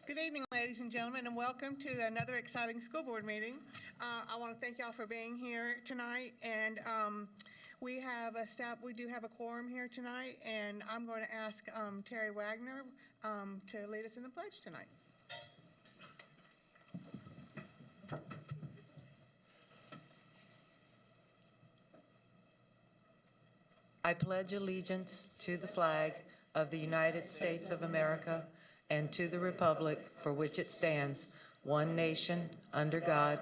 Good evening, ladies and gentlemen, and welcome to another exciting school board meeting. I want to thank y'all for being here tonight, and we do have a quorum here tonight, and I'm going to ask Terry Wagner to lead us in the pledge tonight. I pledge allegiance to the flag of the United States of America and to the republic for which it stands, one nation, under God,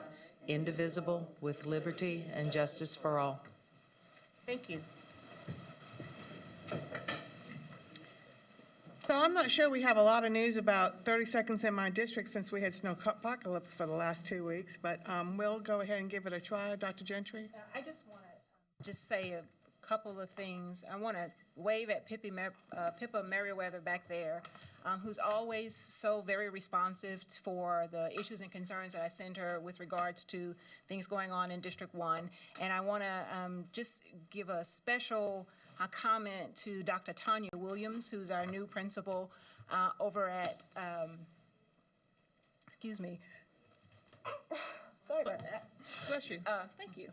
indivisible, with liberty and justice for all. Thank you. So I'm not sure we have a lot of news about 30 seconds in my district since we had snow apocalypse for the last 2 weeks, but we'll go ahead and give it a try. Dr. Gentry? I just want to just say a couple of things. I want to wave at Pippa Merriweather back there, who's always so very responsive for the issues and concerns that I send her with regards to things going on in District 1. And I want to just give a special comment to Dr. Tanya Williams, who's our new principal over at, excuse me. Sorry about that. Bless you. Thank you.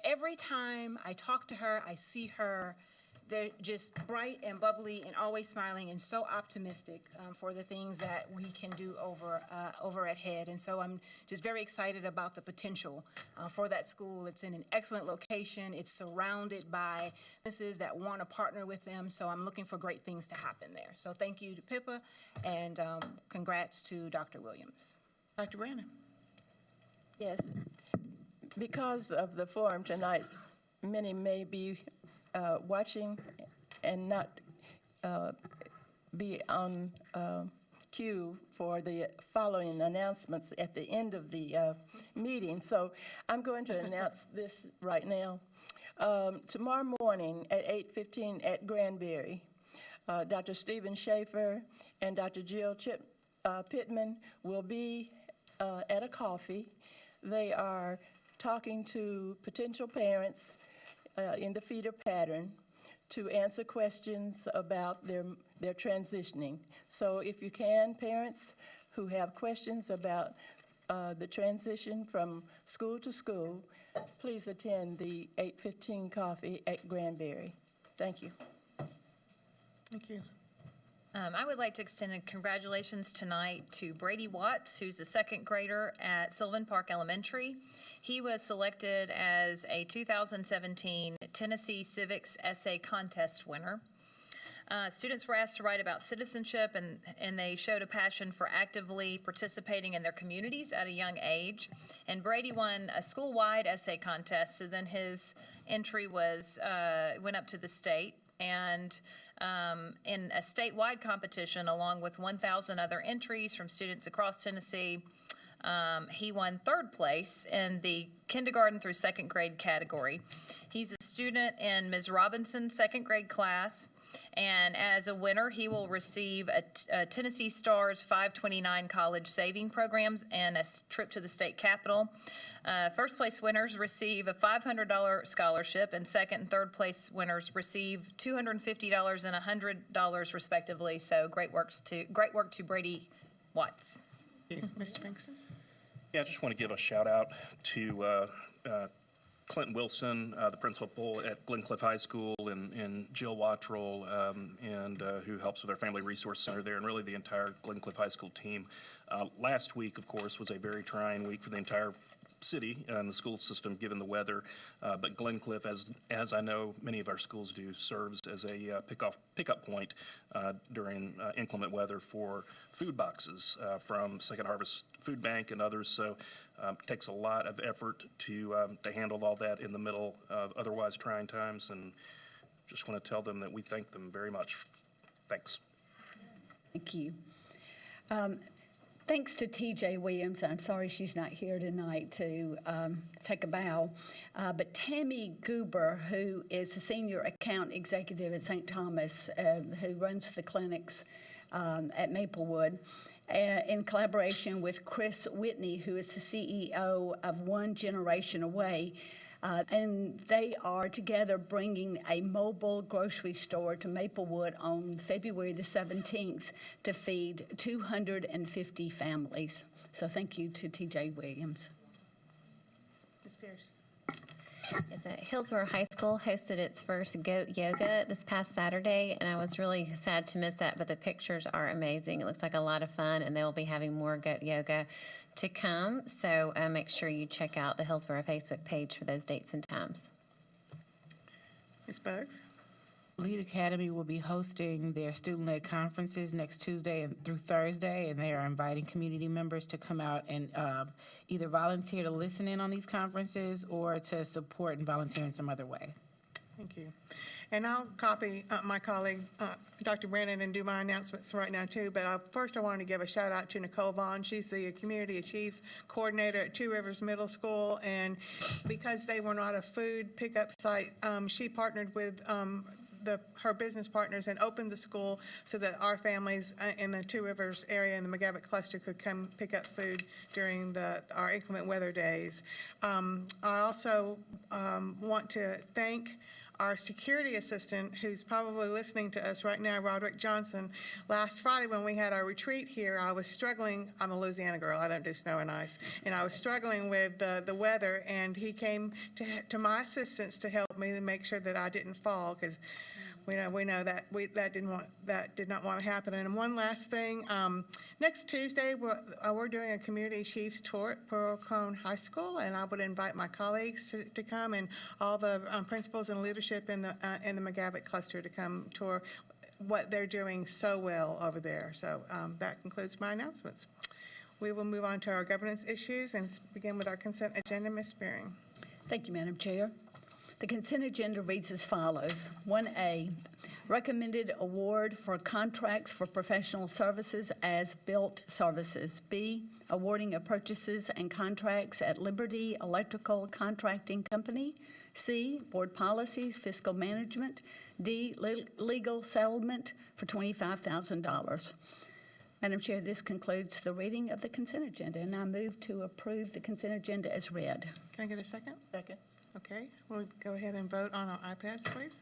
Every time I talk to her, I see her, they're just bright and bubbly and always smiling and so optimistic for the things that we can do over at Head. And so I'm just very excited about the potential for that school. It's in an excellent location. It's surrounded by businesses that want to partner with them. So I'm looking for great things to happen there. So thank you to Pippa, and congrats to Dr. Williams. Dr. Brandon? Yes. Because of the forum tonight, many may be watching and not be on cue for the following announcements at the end of the meeting. So I'm going to announce this right now. Tomorrow morning at 8:15 at Granbury, Dr. Stephen Schaefer and Dr. Jill Pittman will be at a coffee. They are talking to potential parents in the feeder pattern to answer questions about their transitioning. So if you can, parents who have questions about the transition from school to school, please attend the 8:15 coffee at Granbury. Thank you. Thank you. I would like to extend a congratulations tonight to Brady Watts, who's a second grader at Sylvan Park Elementary. He was selected as a 2017 Tennessee Civics Essay Contest winner. Students were asked to write about citizenship, and they showed a passion for actively participating in their communities at a young age. And Brady won a school-wide essay contest, so then his entry was went up to the state. And in a statewide competition, along with 1,000 other entries from students across Tennessee, he won third place in the kindergarten through second grade category. He's a student in Ms. Robinson's second grade class, and as a winner, he will receive a Tennessee Stars 529 college saving programs and a trip to the state capitol. First place winners receive a $500 scholarship, and second and third place winners receive $250 and $100 respectively. So great work to Brady Watts. Mr. Pinkston? Yeah, I just want to give a shout out to Clinton Wilson, the principal at Glencliff High School, and Jill Wattrell, who helps with our Family Resource Center there, and really the entire Glencliff High School team. Last week, of course, was a very trying week for the entire city and the school system given the weather, but Glencliff, as I know many of our schools do, serves as a pickup point during inclement weather for food boxes from Second Harvest Food Bank and others. So it takes a lot of effort to handle all that in the middle of otherwise trying times, and just want to tell them that we thank them very much. Thanks. Thank you. Thanks to TJ Williams, I'm sorry she's not here tonight to take a bow, but Tammy Goober, who is the Senior Account Executive at St. Thomas, who runs the clinics at Maplewood, in collaboration with Chris Whitney, who is the CEO of One Generation Away, And they are together bringing a mobile grocery store to Maplewood on February the 17th to feed 250 families. So thank you to T.J. Williams. Ms. Pierce. Yes, Hillsborough High School hosted its first goat yoga this past Saturday, and I was really sad to miss that, but the pictures are amazing. It looks like a lot of fun, and they will be having more goat yoga to come. So make sure you check out the Hillsborough Facebook page for those dates and times. Ms. Bugs. Lead Academy will be hosting their student-led conferences next Tuesday and through Thursday, and they are inviting community members to come out and either volunteer to listen in on these conferences or to support and volunteer in some other way. Thank you. And I'll copy my colleague, Dr. Brandon, and do my announcements right now, too. But first, I wanted to give a shout-out to Nicole Vaughn. She's the Community Achieves Coordinator at Two Rivers Middle School. And because they were not a food pickup site, she partnered with her business partners and opened the school so that our families in the Two Rivers area and the McGavitt cluster could come pick up food during our inclement weather days. I also want to thank our security assistant, who's probably listening to us right now, Roderick Johnson. Last Friday when we had our retreat here, I was struggling. I'm a Louisiana girl. I don't do snow and ice. And I was struggling with the weather, and he came to my assistance to help me to make sure that I didn't fall, because we know that that did not want to happen. And one last thing, next Tuesday we're doing a community chiefs tour at Pearl Cone High School, and I would invite my colleagues to come, and all the principals and leadership in the McGavitt cluster to come tour what they're doing so well over there. So that concludes my announcements. We will move on to our governance issues and begin with our consent agenda. Ms. Spearing. Thank you, Madam Chair. The consent agenda reads as follows. 1A, recommended award for contracts for professional services as built services. B, awarding of purchases and contracts at Liberty Electrical Contracting Company. C, board policies, fiscal management. D, legal settlement for $25,000. Madam Chair, this concludes the reading of the consent agenda, and I move to approve the consent agenda as read. Can I get a second? Second. Okay, we'll go ahead and vote on our iPads, please.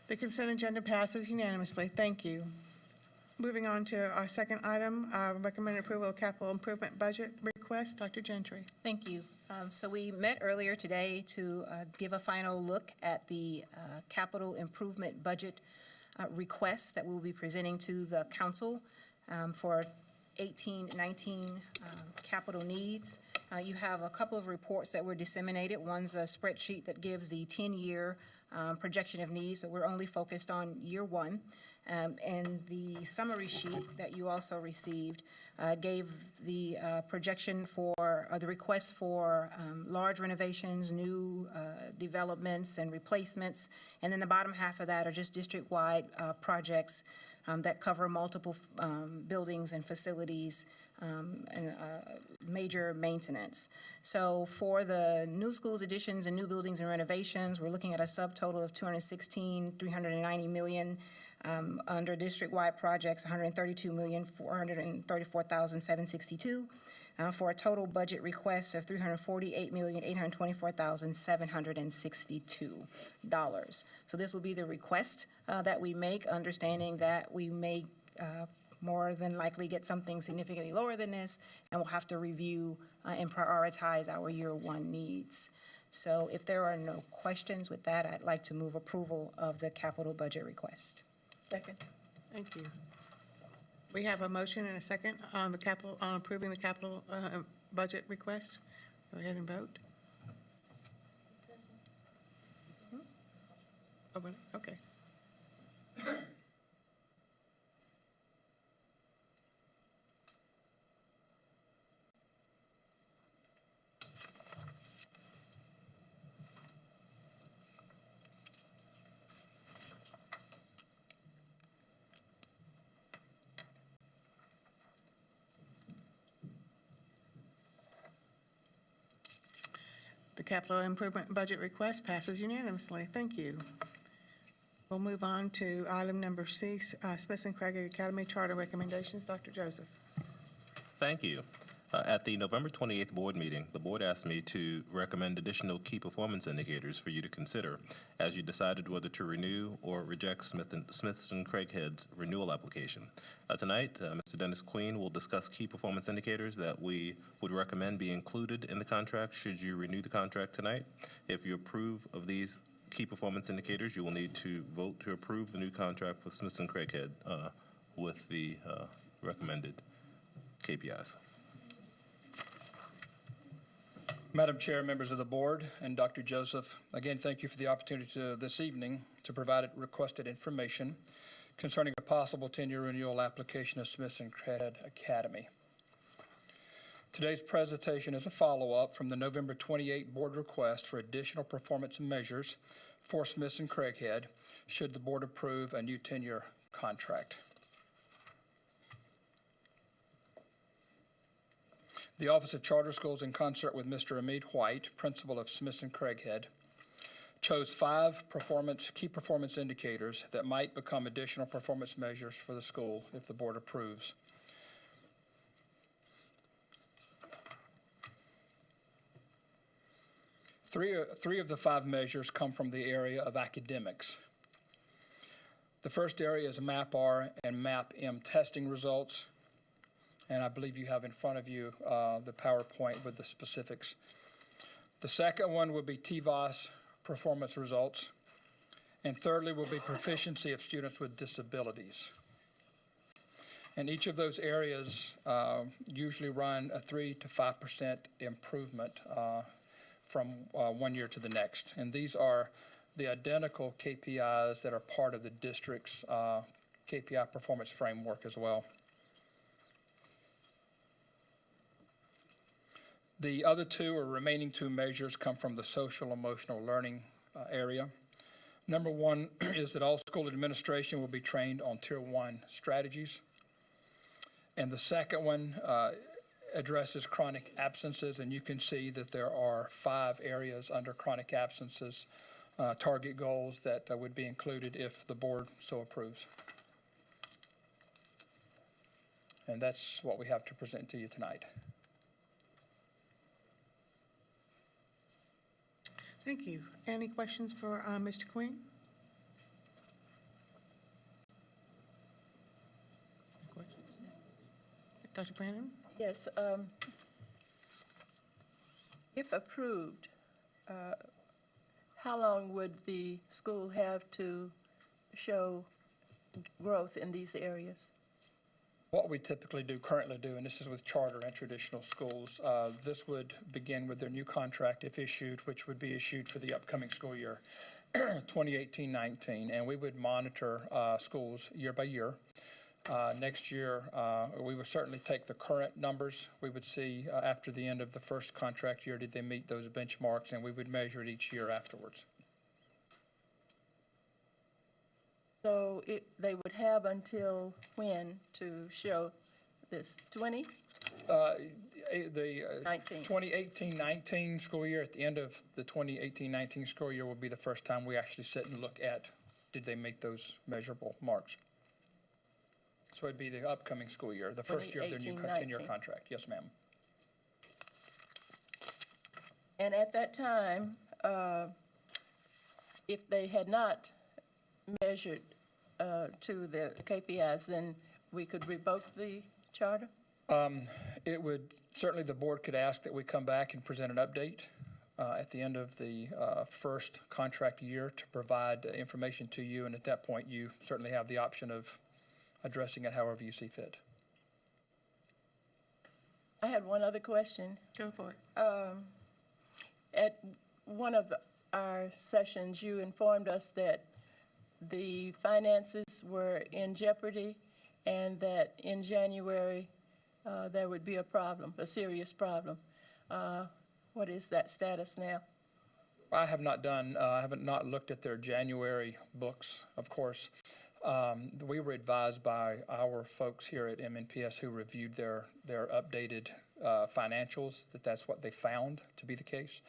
The consent agenda passes unanimously. Thank you. Moving on to our second item, recommended approval of capital improvement budget request. Dr. Gentry. Thank you. So we met earlier today to give a final look at the capital improvement budget requests that we'll be presenting to the council for 18-19 capital needs. You have a couple of reports that were disseminated. One's a spreadsheet that gives the 10-year projection of needs, but we're only focused on year one. And the summary sheet that you also received gave the projection for, the request for large renovations, new developments and replacements. And then the bottom half of that are just district-wide projects that cover multiple buildings and facilities and major maintenance. So for the new schools additions and new buildings and renovations, we're looking at a subtotal of $216,390 million. Under district-wide projects, $132,434,762, for a total budget request of $348,824,762. So this will be the request that we make, understanding that we may more than likely get something significantly lower than this, and we'll have to review and prioritize our year one needs. So if there are no questions with that, I'd like to move approval of the capital budget request. Second. Thank you. We have a motion and a second on the capital, on approving the capital budget request. Go ahead and vote. Oh, really? Okay. The capital improvement budget request passes unanimously. Thank you. We'll move on to item number C, Smith and Craig Academy Charter Recommendations. Dr. Joseph. Thank you. At the November 28th board meeting, the board asked me to recommend additional key performance indicators for you to consider as you decided whether to renew or reject Smith and Craighead's renewal application. Tonight, Mr. Dennis Queen will discuss key performance indicators that we would recommend be included in the contract should you renew the contract tonight. If you approve of these key performance indicators, you will need to vote to approve the new contract for Smith and Craighead with the recommended KPIs. Madam Chair, members of the board, and Dr. Joseph, again, thank you for the opportunity this evening to provide requested information concerning a possible 10-year renewal application of Smith and Craighead Academy. Today's presentation is a follow-up from the November 28 board request for additional performance measures for Smith and Craighead should the board approve a new 10-year contract. The Office of Charter Schools, in concert with Mr. Amid White, principal of Smith and Craighead, chose 5 key performance indicators that might become additional performance measures for the school if the board approves. Three of the 5 measures come from the area of academics. The first area is MAP-R and MAP-M testing results. And I believe you have in front of you the PowerPoint with the specifics. The second one will be TVOS performance results. And thirdly will be proficiency of students with disabilities. And each of those areas usually run a 3 to 5% improvement from one year to the next. And these are the identical KPIs that are part of the district's KPI performance framework as well. The other 2 or remaining 2 measures come from the social emotional learning area. Number 1 is that all school administration will be trained on Tier 1 strategies. And the second one addresses chronic absences, and you can see that there are 5 areas under chronic absences, target goals that would be included if the board so approves. And that's what we have to present to you tonight. Thank you. Any questions for Mr. Queen? Dr. Brandon? Yes. If approved, how long would the school have to show growth in these areas? What we typically currently do, and this is with charter and traditional schools, this would begin with their new contract if issued, which would be issued for the upcoming school year, 2018-19, and we would monitor schools year by year. Next year, we would certainly take the current numbers. We would see after the end of the first contract year, did they meet those benchmarks, and we would measure it each year afterwards. So they would have until when to show this, 20? The 19. 2018-19 school year, at the end of the 2018-19 school year will be the first time we actually sit and look at, did they make those measurable marks? So it'd be the upcoming school year, the first year of their new 10-year contract. Yes, ma'am. And at that time, if they had not measured to the KPIs, then we could revoke the charter? It would, certainly the board could ask that we come back and present an update at the end of the first contract year to provide information to you, and at that point you certainly have the option of addressing it however you see fit. I had one other question. Go for it. At one of our sessions, you informed us that the finances were in jeopardy and that in January there would be a problem, a serious problem. What is that status now? I have not not looked at their January books, of course. We were advised by our folks here at MNPS who reviewed their updated financials that that's what they found to be the case.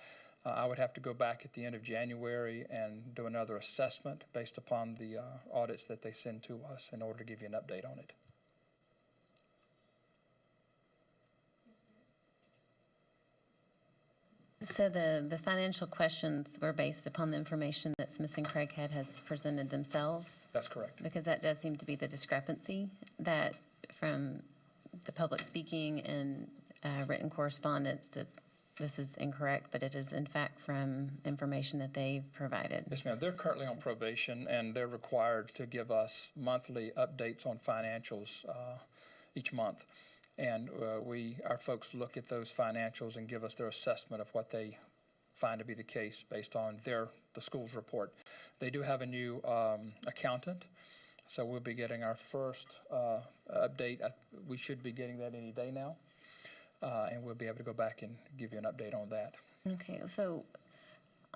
I would have to go back at the end of January and do another assessment based upon the audits that they send to us in order to give you an update on it. So the financial questions were based upon the information that Smith and Craighead has presented themselves? That's correct. Because that does seem to be the discrepancy, that from the public speaking and written correspondence, that this is incorrect, but it is in fact from information that they've provided. Yes, ma'am. They're currently on probation, and they're required to give us monthly updates on financials each month. And our folks look at those financials and give us their assessment of what they find to be the case based on the school's report. They do have a new accountant, so we'll be getting our first update. We should be getting that any day now, and we'll be able to go back and give you an update on that. Okay, so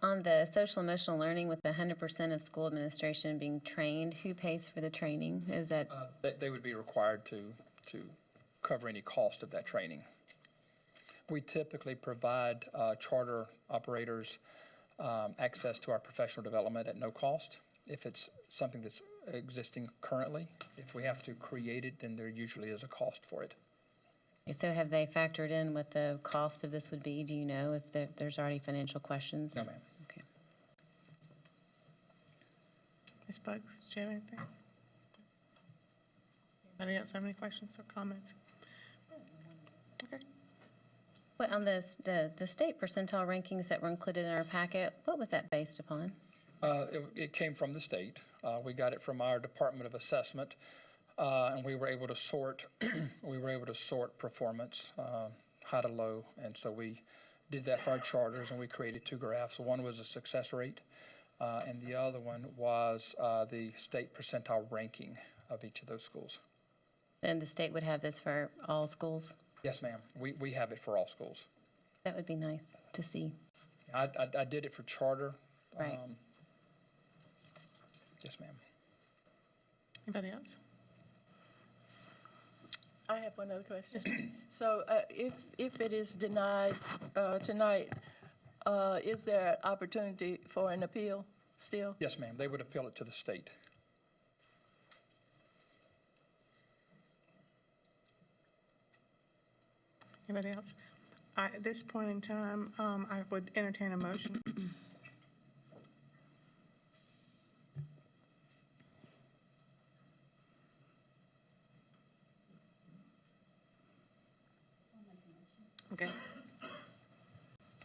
on the social emotional learning with the 100% of school administration being trained, who pays for the training? Is that? They would be required to cover any cost of that training. We typically provide charter operators access to our professional development at no cost. If it's something that's existing currently, if we have to create it, then there usually is a cost for it. Okay, so have they factored in what the cost of this would be? Do you know if there's already financial questions? No, ma'am. Okay. Ms. Bugs, do you have anything? Anybody else have any questions or comments? Okay. Well, on the state percentile rankings that were included in our packet, what was that based upon? It came from the state. We got it from our Department of Assessment, and we were able to sort. Performance, high to low, and so we did that for our charters, and we created two graphs. One was a success rate, and the other one was the state percentile ranking of each of those schools. And the state would have this for all schools? Yes, ma'am. We have it for all schools. That would be nice to see. I did it for charter. Right. Yes, ma'am. Anybody else? I have one other question. So if it is denied tonight, is there opportunity for an appeal still? Yes, ma'am. They would appeal it to the state. Anybody else? At this point in time, I would entertain a motion. Okay.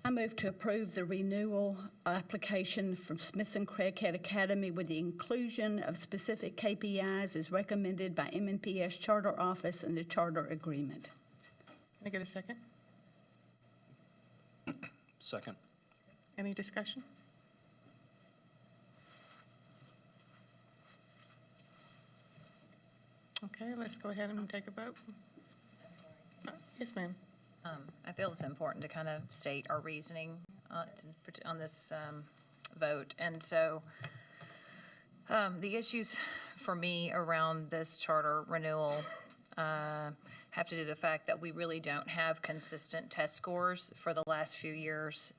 I move to approve the renewal application from Smith and Craighead Academy with the inclusion of specific KPIs as recommended by MNPS Charter Office in the charter agreement. Can I get a second? Second. Any discussion? Okay, let's go ahead and take a vote. Yes, ma'am. I feel it's important to kind of state our reasoning on this vote. And so the issues for me around this charter renewal have to do with the fact that we really don't have consistent test scores for the last few years.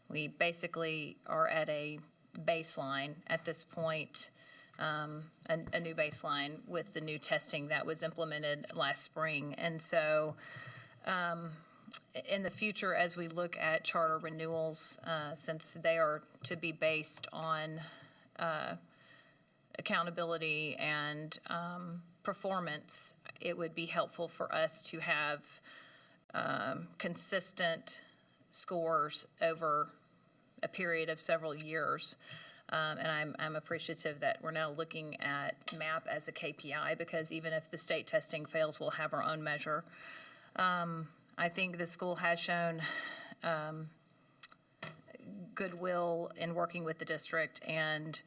We basically are at a baseline at this point, a new baseline with the new testing that was implemented last spring. And so in the future, as we look at charter renewals, since they are to be based on accountability and performance, it would be helpful for us to have consistent scores over a period of several years. And I'm appreciative that we're now looking at MAP as a KPI, because even if the state testing fails, we'll have our own measure. I think the school has shown goodwill in working with the district, and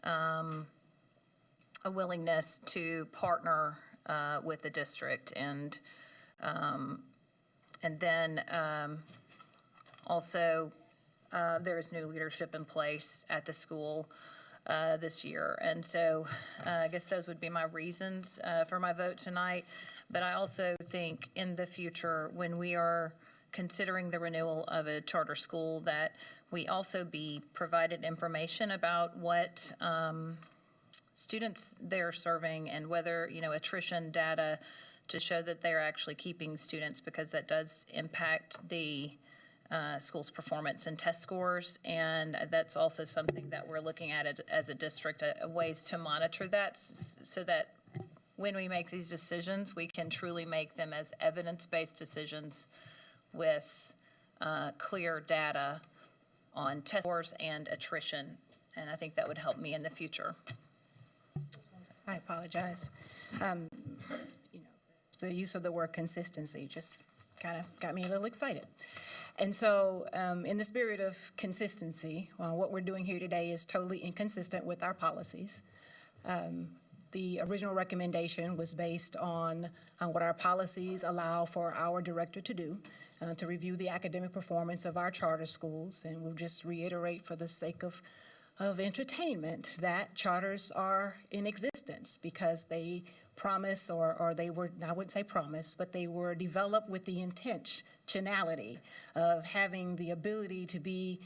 a willingness to partner with the district. And then also, there is new leadership in place at the school this year. And so I guess those would be my reasons for my vote tonight. But I also think in the future, when we are considering the renewal of a charter school, that we also be provided information about what students they're serving and whether, attrition data to show that they're actually keeping students, because that does impact the school's performance and test scores. And that's also something that we're looking at it as a district, ways to monitor that so that when we make these decisions, we can truly make them as evidence-based decisions with clear data on test scores and attrition. And I think that would help me in the future. I apologize. The use of the word consistency just kind of got me a little excited. And so in the spirit of consistency, what we're doing here today is totally inconsistent with our policies. The original recommendation was based on what our policies allow for our director to do, to review the academic performance of our charter schools. And we'll just reiterate for the sake of entertainment that charters are in existence because they promise, or they were, I wouldn't say promise, but they were developed with the intentionality of having the ability to be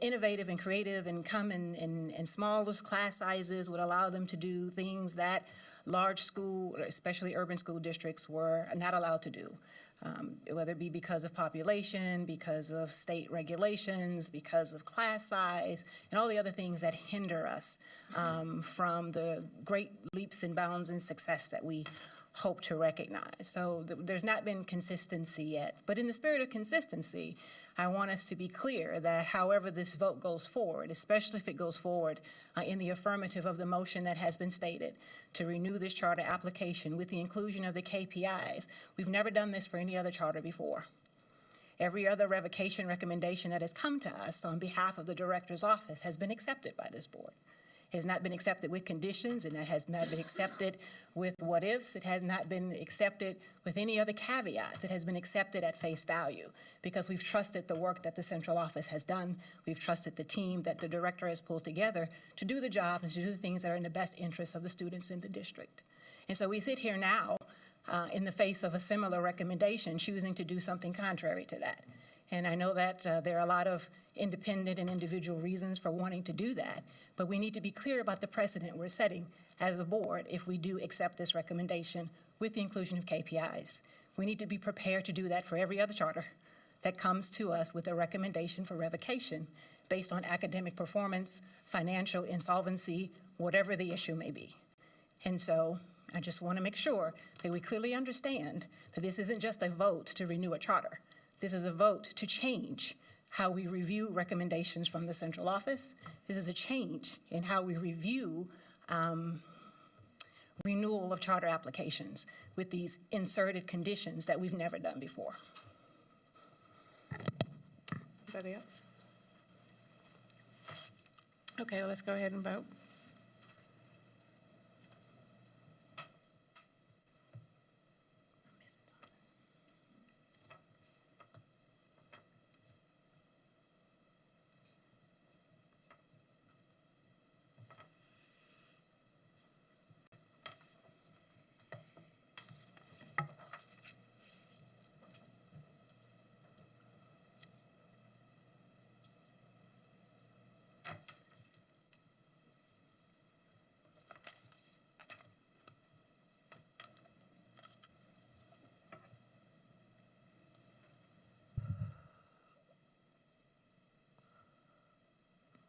innovative and creative and come in smaller class sizes would allow them to do things that large school, especially urban school districts, were not allowed to do. Whether it be because of population, because of state regulations, because of class size, and all the other things that hinder us from the great leaps and bounds in success that we hope to recognize. So there's not been consistency yet. But in the spirit of consistency, I want us to be clear that however this vote goes forward, especially if it goes forward in the affirmative of the motion that has been stated, to renew this charter application with the inclusion of the KPIs. We've never done this for any other charter before. Every other revocation recommendation that has come to us on behalf of the director's office has been accepted by this board. It has not been accepted with conditions, and it has not been accepted with what-ifs. It has not been accepted with any other caveats. It has been accepted at face value because we've trusted the work that the central office has done. We've trusted the team that the director has pulled together to do the job and to do the things that are in the best interest of the students in the district. And so we sit here now in the face of a similar recommendation, choosing to do something contrary to that. And I know that there are a lot of independent and individual reasons for wanting to do that, but we need to be clear about the precedent we're setting as a board if we do accept this recommendation with the inclusion of KPIs. We need to be prepared to do that for every other charter that comes to us with a recommendation for revocation based on academic performance, financial insolvency, whatever the issue may be. And so I just want to make sure that we clearly understand that this isn't just a vote to renew a charter. This is a vote to change how we review recommendations from the central office. This is a change in how we review renewal of charter applications with these inserted conditions that we've never done before. Anybody else? Okay, well, let's go ahead and vote.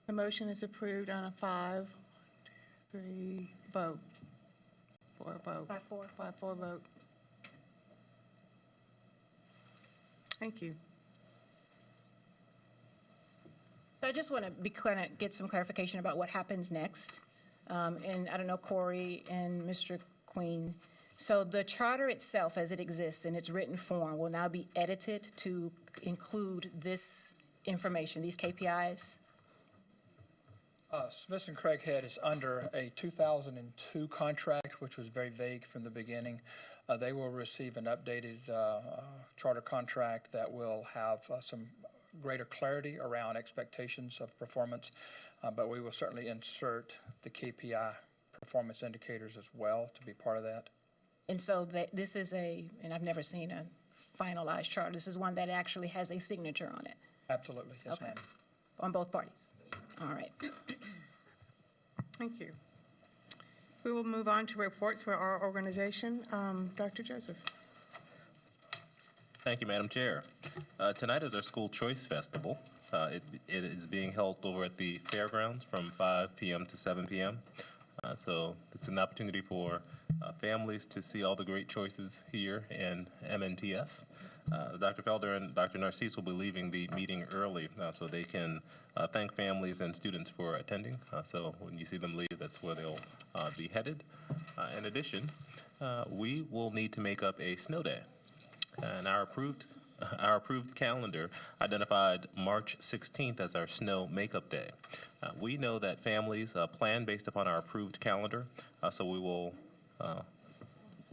The motion is approved on a 5-3 vote. 4 vote. 5-4 vote. Thank you. So I just want to get some clarification about what happens next. And I don't know, Corey and Mr. Queen. So the charter itself, as it exists in its written form, will now be edited to include this information, these KPIs? Smith and Craighead is under a 2002 contract, which was very vague from the beginning. They will receive an updated charter contract that will have some greater clarity around expectations of performance, but we will certainly insert the KPI performance indicators as well to be part of that. And so this is and I've never seen a finalized chart. This is one that actually has a signature on it. Absolutely, yes, Okay. ma'am. On both parties. All right. Thank you. We will move on to reports for our organization. Dr. Joseph. Thank you, Madam Chair. Tonight is our School Choice Festival. It is being held over at the fairgrounds from 5 p.m. to 7 p.m. So it's an opportunity for families to see all the great choices here in MNPS. Dr. Felder and Dr. Narcisse will be leaving the meeting early so they can thank families and students for attending. So when you see them leave, that's where they'll be headed. In addition, we will need to make up a snow day. And our approved calendar identified March 16th as our snow makeup day. We know that families plan based upon our approved calendar, so we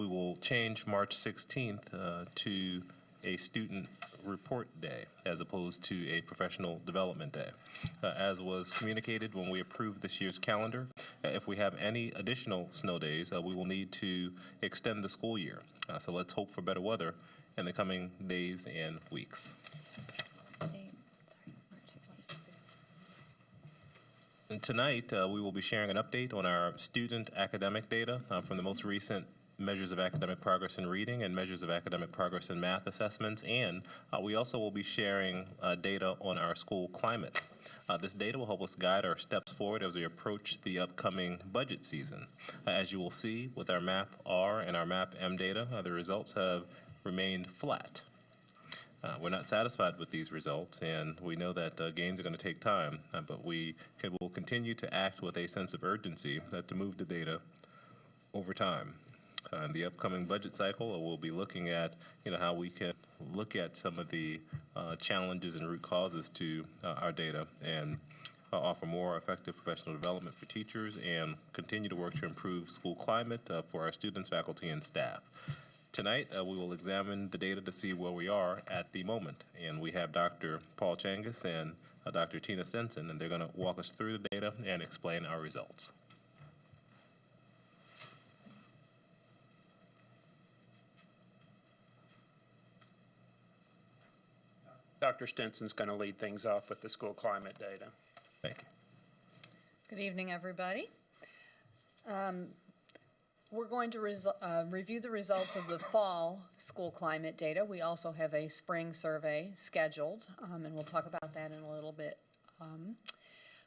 will change March 16th to a student report day as opposed to a professional development day. As was communicated when we approved this year's calendar, if we have any additional snow days, we will need to extend the school year. So let's hope for better weather in the coming days and weeks. And tonight, we will be sharing an update on our student academic data from the most recent measures of academic progress in reading and measures of academic progress in math assessments, and we also will be sharing data on our school climate. This data will help us guide our steps forward as we approach the upcoming budget season. As you will see with our MAP R and our MAP M data, the results have remained flat. We're not satisfied with these results, and we know that gains are going to take time, but we will continue to act with a sense of urgency to move the data over time. In the upcoming budget cycle, we'll be looking at how we can look at some of the challenges and root causes to our data and offer more effective professional development for teachers and continue to work to improve school climate for our students, faculty, and staff. Tonight, we will examine the data to see where we are at the moment. And we have Dr. Paul Changus and Dr. Tina Sensen, and they're going to walk us through the data and explain our results. Dr. Stenson's going to lead things off with the school climate data. Thank you. Good evening, everybody. We're going to review the results of the fall school climate data. We also have a spring survey scheduled, and we'll talk about that in a little bit.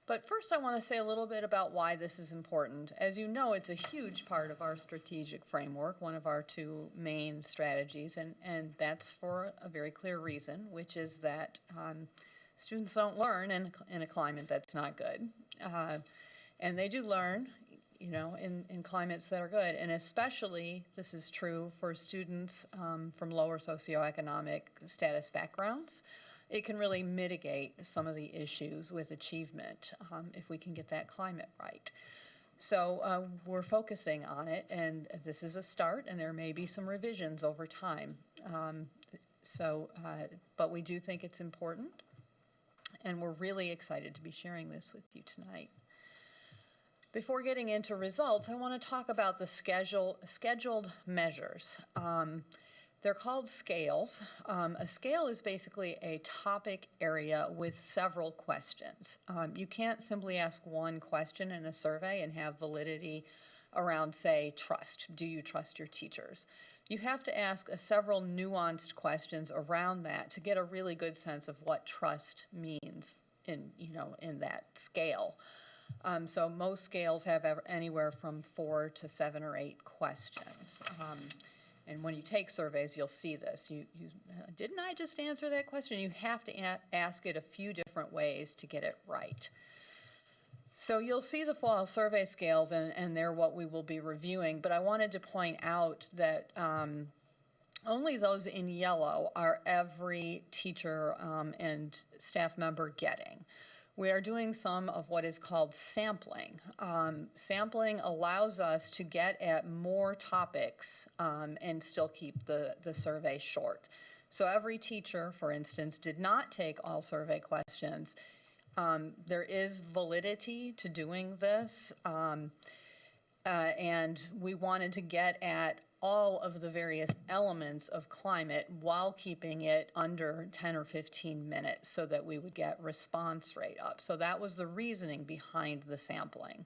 But first, I want to say a little bit about why this is important. As you know, it's a huge part of our strategic framework, one of our two main strategies, and that's for a very clear reason, which is that students don't learn in a climate that's not good. And they do learn, in climates that are good. And especially, this is true for students from lower socioeconomic status backgrounds. It can really mitigate some of the issues with achievement if we can get that climate right. So we're focusing on it, and this is a start, and there may be some revisions over time. But we do think it's important, and we're really excited to be sharing this with you tonight. Before getting into results, I want to talk about the scheduled measures. They're called scales. A scale is basically a topic area with several questions. You can't simply ask one question in a survey and have validity around, say, trust. Do you trust your teachers? You have to ask several nuanced questions around that to get a really good sense of what trust means in that scale. So most scales have anywhere from 4 to 7 or 8 questions. And when you take surveys, you'll see this. Didn't I just answer that question? You have to ask it a few different ways to get it right. So you'll see the fall survey scales, and they're what we will be reviewing. But I wanted to point out that only those in yellow are every teacher and staff member getting. We are doing some of what is called sampling. Sampling allows us to get at more topics and still keep the survey short. So every teacher, for instance, did not take all survey questions. There is validity to doing this, and we wanted to get at all of the various elements of climate while keeping it under 10 or 15 minutes so that we would get response rate up. So that was the reasoning behind the sampling.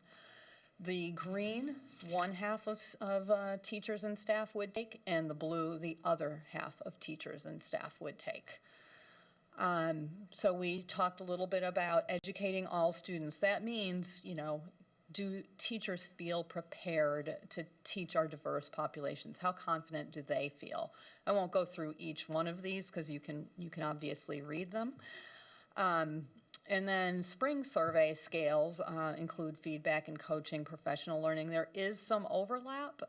The green, one half of teachers and staff would take, and the blue, the other half of teachers and staff would take. So we talked a little bit about educating all students. That means, you know, do teachers feel prepared to teach our diverse populations? How confident do they feel? I won't go through each one of these because you can obviously read them. And then spring survey scales include feedback and coaching, professional learning. There is some overlap.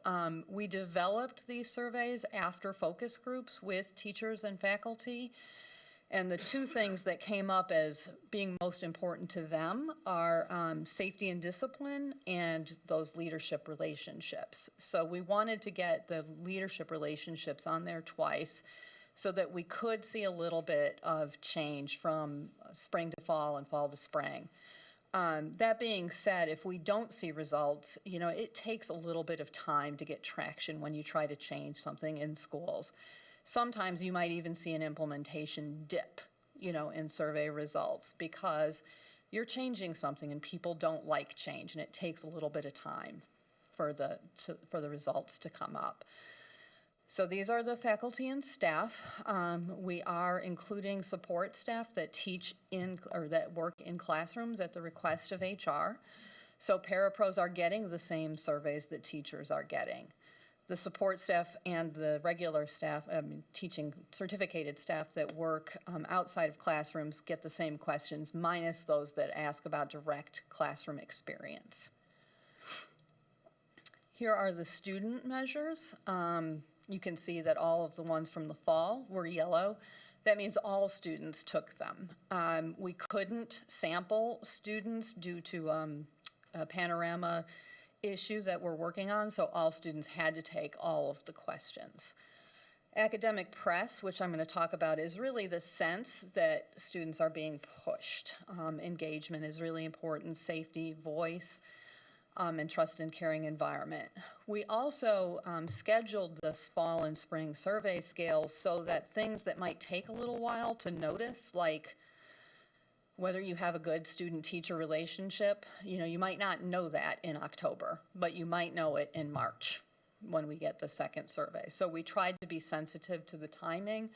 We developed these surveys after focus groups with teachers and faculty. And the two things that came up as being most important to them are safety and discipline and those leadership relationships. So we wanted to get the leadership relationships on there twice so that we could see a little bit of change from spring to fall and fall to spring. That being said, if we don't see results, you know, it takes a little bit of time to get traction when you try to change something in schools. Sometimes you might even see an implementation dip, you know, in survey results because you're changing something and people don't like change, and it takes a little bit of time for the results to come up. So these are the faculty and staff. We are including support staff that teach in or that work in classrooms at the request of HR. So parapros are getting the same surveys that teachers are getting. The support staff and the regular staff, teaching certificated staff that work outside of classrooms get the same questions, minus those that ask about direct classroom experience. Here are the student measures. You can see that all of the ones from the fall were yellow. That means all students took them. We couldn't sample students due to a panorama issue that we're working on, so all students had to take all of the questions. Academic press, which I'm going to talk about, is really the sense that students are being pushed. Engagement is really important, safety, voice, and trust and caring environment. We also scheduled this fall and spring survey scales so that things that might take a little while to notice, like whether you have a good student-teacher relationship, you know, you might not know that in October, but you might know it in March when we get the second survey. So we tried to be sensitive to the timing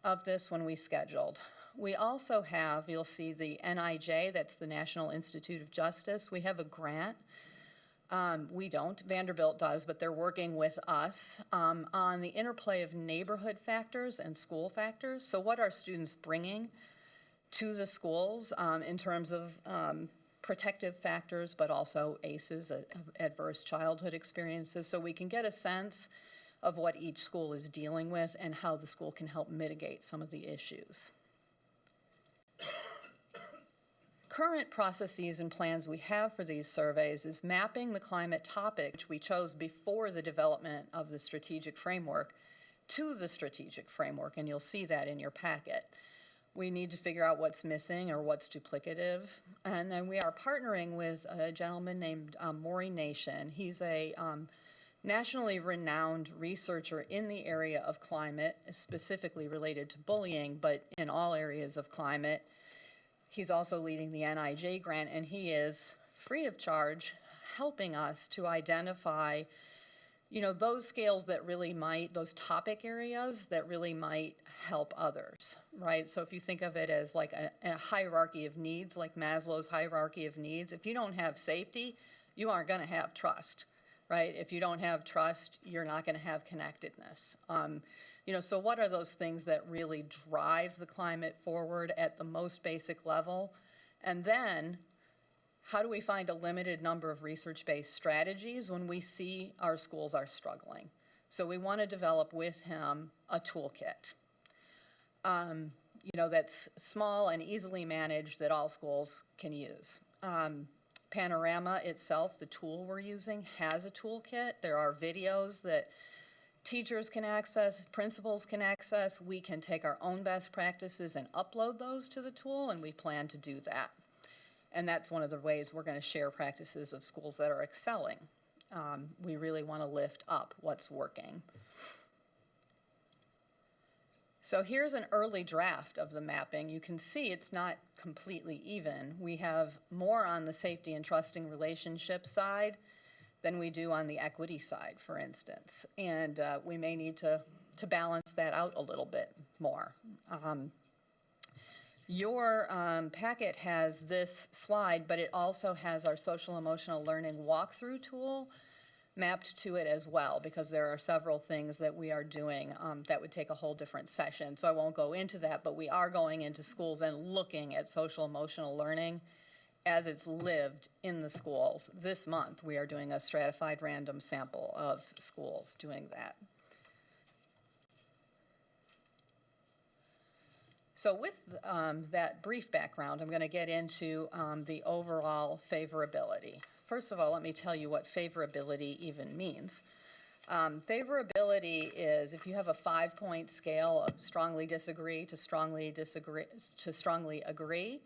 of this when we scheduled. We also have, you'll see the NIJ, that's the National Institute of Justice. We have a grant. We don't, Vanderbilt does, but they're working with us on the interplay of neighborhood factors and school factors. So what are students bringing to the schools in terms of protective factors, but also ACEs, adverse childhood experiences, so we can get a sense of what each school is dealing with and how the school can help mitigate some of the issues. Current processes and plans we have for these surveys is mapping the climate topic, which we chose before the development of the strategic framework, to the strategic framework, and you'll see that in your packet. We need to figure out what's missing or what's duplicative. And then we are partnering with a gentleman named Maury Nation. He's a nationally renowned researcher in the area of climate, specifically related to bullying, but in all areas of climate. He's also leading the NIJ grant, and he is free of charge helping us to identify, you know, those scales that really might, those topic areas that really might help others, right? So if you think of it as like a hierarchy of needs, like Maslow's hierarchy of needs, if you don't have safety, you aren't going to have trust, right? If you don't have trust, you're not going to have connectedness. You know, so what are those things that really drive the climate forward at the most basic level? And then how do we find a limited number of research-based strategies when we see our schools are struggling? So we want to develop with him a toolkit. that's small and easily managed that all schools can use. Panorama itself, the tool we're using, has a toolkit. There are videos that teachers can access, principals can access. We can take our own best practices and upload those to the tool, and we plan to do that. And that's one of the ways we're going to share practices of schools that are excelling. We really want to lift up what's working. So here's an early draft of the mapping. You can see it's not completely even. We have more on the safety and trusting relationship side than we do on the equity side, for instance. And we may need to balance that out a little bit more. Your packet has this slide, but it also has our social emotional learning walkthrough tool mapped to it as well, because there are several things that we are doing that would take a whole different session. So I won't go into that, but we are going into schools and looking at social emotional learning as it's lived in the schools. This month, we are doing a stratified random sample of schools doing that. So with that brief background, I'm going to get into the overall favorability. First of all, let me tell you what favorability even means. Favorability is if you have a 5-point scale of strongly disagree to strongly disagree to strongly agree,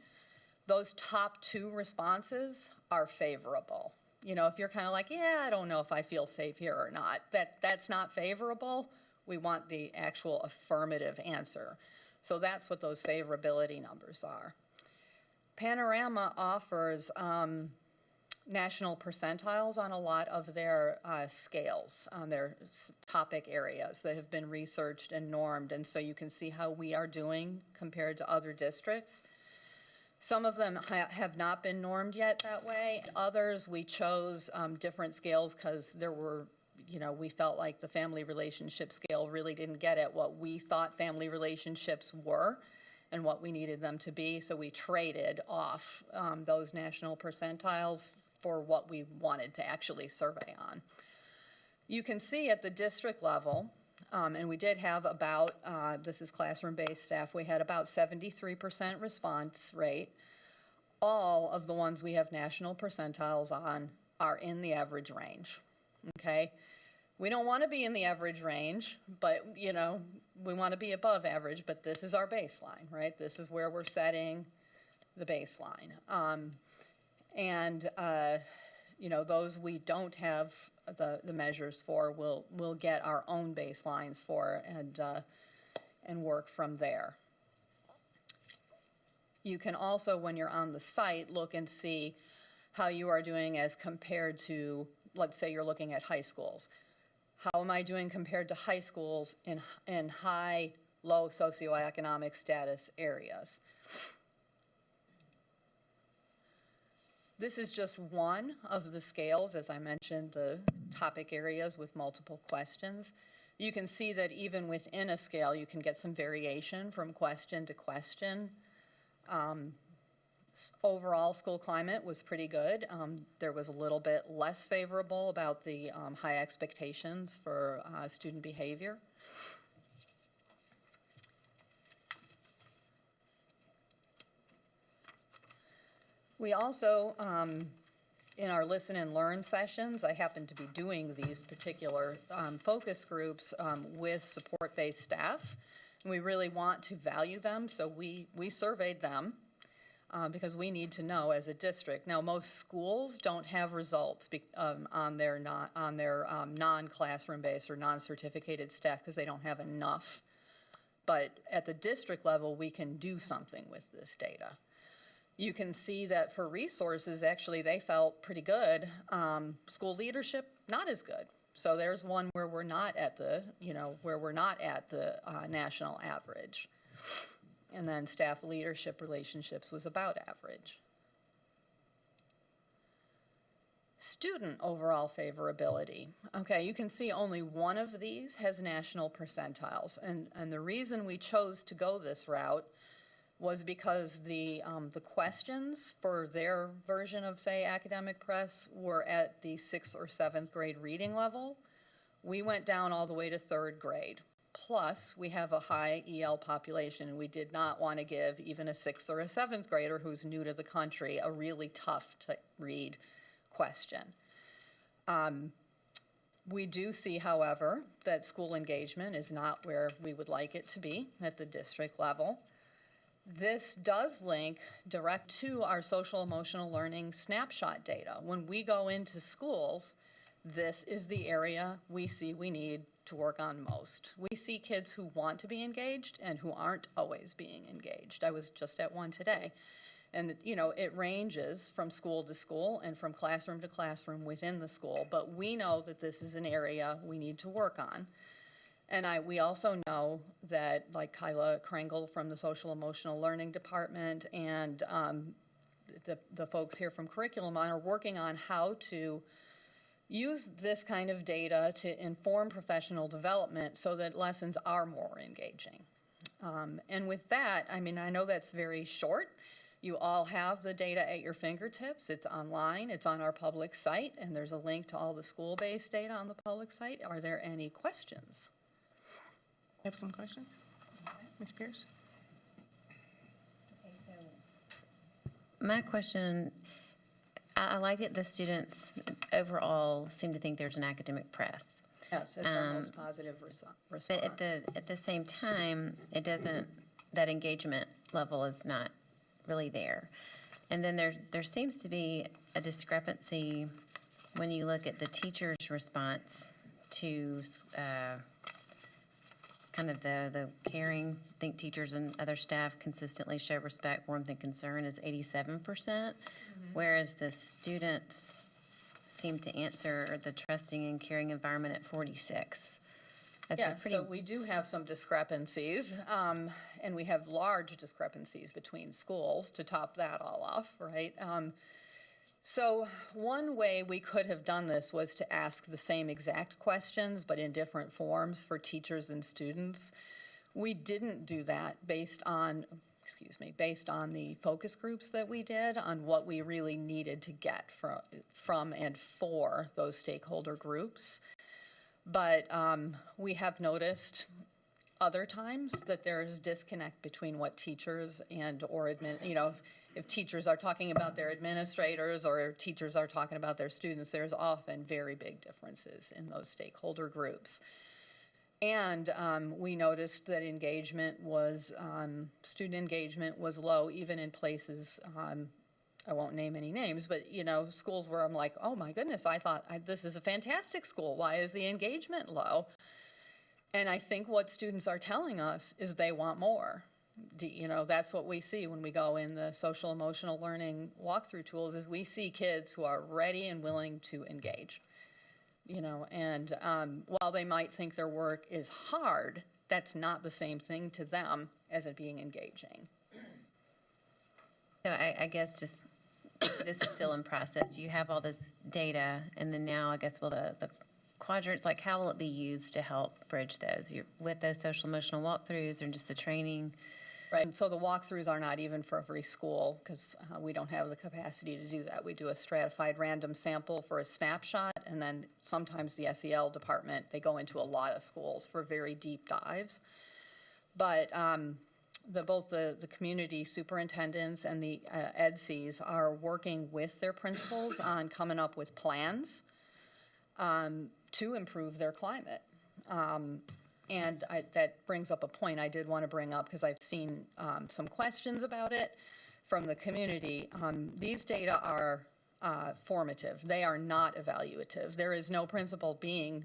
those top 2 responses are favorable. If you're kind of like, yeah, I don't know if I feel safe here or not, that's not favorable. We want the actual affirmative answer. So that's what those favorability numbers are. Panorama offers national percentiles on a lot of their scales, on their topic areas that have been researched and normed, and so you can see how we are doing compared to other districts. Some of them have not been normed yet that way. Others, we chose different scales because there were, we felt like the family relationship scale really didn't get at what we thought family relationships were and what we needed them to be, so we traded off those national percentiles for what we wanted to actually survey on. You can see at the district level, and we did have about, this is classroom-based staff, we had about 73% response rate. All of the ones we have national percentiles on are in the average range, okay? We don't want to be in the average range, but, we want to be above average, but this is our baseline, right? This is where we're setting the baseline. Those we don't have the measures for, we'll get our own baselines for and work from there. You can also, when you're on the site, look and see how you are doing as compared to, let's say you're looking at high schools. How am I doing compared to high schools in high, low socioeconomic status areas? This is just one of the scales, as I mentioned, the topic areas with multiple questions. You can see that even within a scale, you can get some variation from question to question. Overall, school climate was pretty good. There was a little bit less favorable about the high expectations for student behavior. We also, in our listen and learn sessions, I happen to be doing these particular focus groups with support-based staff. And we really want to value them, so we surveyed them because we need to know as a district. Now, most schools don't have results on their non-classroom based or non-certificated staff because they don't have enough. But at the district level, we can do something with this data. You can see that for resources, actually, they felt pretty good. School leadership, not as good. So there's one where we're not at the, national average. And then staff leadership relationships was about average. Student overall favorability. Okay, you can see only one of these has national percentiles. And the reason we chose to go this route was because the questions for their version of, say, academic press were at the 6th or 7th grade reading level. We went down all the way to 3rd grade, Plus, we have a high EL population, and we did not want to give even a 6th or a 7th grader who's new to the country a really tough to read question. We do see, however, that school engagement is not where we would like it to be at the district level. This does link direct to our social emotional learning snapshot data. When we go into schools, this is the area we see we need to work on most. We see kids who want to be engaged and who aren't always being engaged. I was just at one today. And, you know, it ranges from school to school and from classroom to classroom within the school, but we know that this is an area we need to work on. And we also know that, like Kyla Krangle from the Social Emotional Learning Department and the folks here from Curriculum are working on how to use this kind of data to inform professional development so that lessons are more engaging. And with that, I mean, I know that's very short. You all have the data at your fingertips. It's online, it's on our public site, and there's a link to all the school-based data on the public site. Are there any questions? Have some questions? Ms. Pierce? My question, I like that the students overall seem to think there's an academic press. Yes, it's our most positive response. But at the same time, it doesn't, that engagement level is not really there. And then there seems to be a discrepancy when you look at the teacher's response to kind of the caring. I think teachers and other staff consistently show respect, warmth, and concern is 87%, whereas the students seem to answer the trusting and caring environment at 46%. Yeah, so we do have some discrepancies, and we have large discrepancies between schools to top that all off, right? So one way we could have done this was to ask the same exact questions, but in different forms for teachers and students. We didn't do that based on the focus groups that we did on what we really needed to get from and for those stakeholder groups. But we have noticed other times that there's disconnect between what teachers if teachers are talking about their administrators or teachers are talking about their students, there's often very big differences in those stakeholder groups. And we noticed that student engagement was low even in places, I won't name any names, but, schools where I'm like, oh my goodness, I thought this is a fantastic school. Why is the engagement low? And I think what students are telling us is they want more. That's what we see when we go in the social emotional learning walkthrough tools is we see kids who are ready and willing to engage. And while they might think their work is hard, that's not the same thing to them as it being engaging. So I guess just, this is still in process. You have all this data, and then now I guess the quadrants, like how will it be used to help bridge those? With those social emotional walkthroughs or just the training? Right, so the walkthroughs are not even for every school because we don't have the capacity to do that. We do a stratified random sample for a snapshot, and then sometimes the SEL department, they go into a lot of schools for very deep dives. But both the community superintendents and the EDCs are working with their principals on coming up with plans to improve their climate. And that brings up a point I did want to bring up because I've seen some questions about it from the community. These data are formative. They are not evaluative. There is no principal being,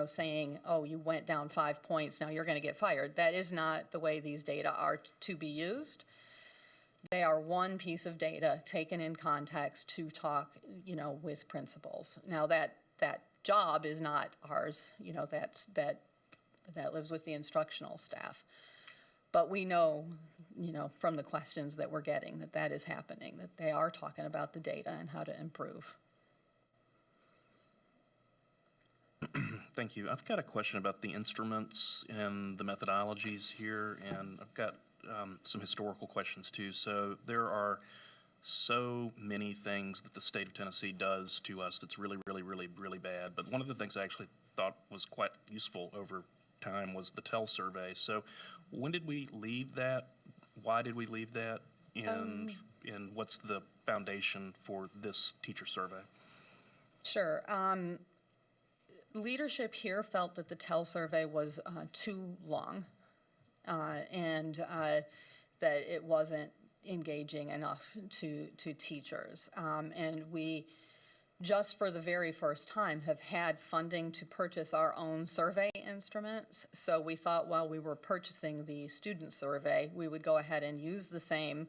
saying, oh, you went down 5 points, now you're going to get fired. That is not the way these data are to be used. They are one piece of data taken in context to talk, with principals. Now that job is not ours. That lives with the instructional staff. But we know, from the questions that we're getting that is happening, that they are talking about the data and how to improve. Thank you. I've got a question about the instruments and the methodologies here, and I've got some historical questions too. So there are so many things that the state of Tennessee does to us that's really, really, really, really bad. But one of the things I actually thought was quite useful over time was the TEL survey. So when did we leave that? Why did we leave that? And what's the foundation for this teacher survey? Sure. Leadership here felt that the TEL survey was too long and that it wasn't engaging enough to teachers. And we, just for the very first time, have had funding to purchase our own survey instruments. So we thought while we were purchasing the student survey, we would go ahead and use the same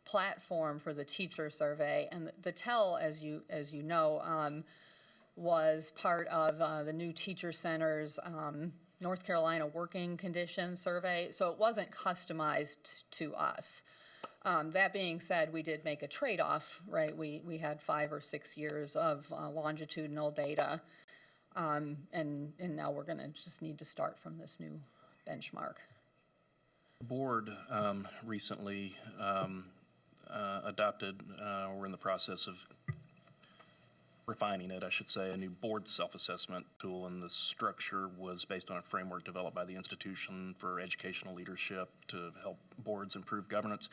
platform for the teacher survey. And the TEL, as you know, was part of the new Teacher Center's North Carolina Working Conditions Survey, so it wasn't customized to us. That being said, we did make a trade-off, right? We had 5 or 6 years of longitudinal data, and now we're going to just need to start from this new benchmark. The board recently adopted, we're in the process of refining it, I should say, a new board self-assessment tool, and the structure was based on a framework developed by the Institution for Educational Leadership to help boards improve governance.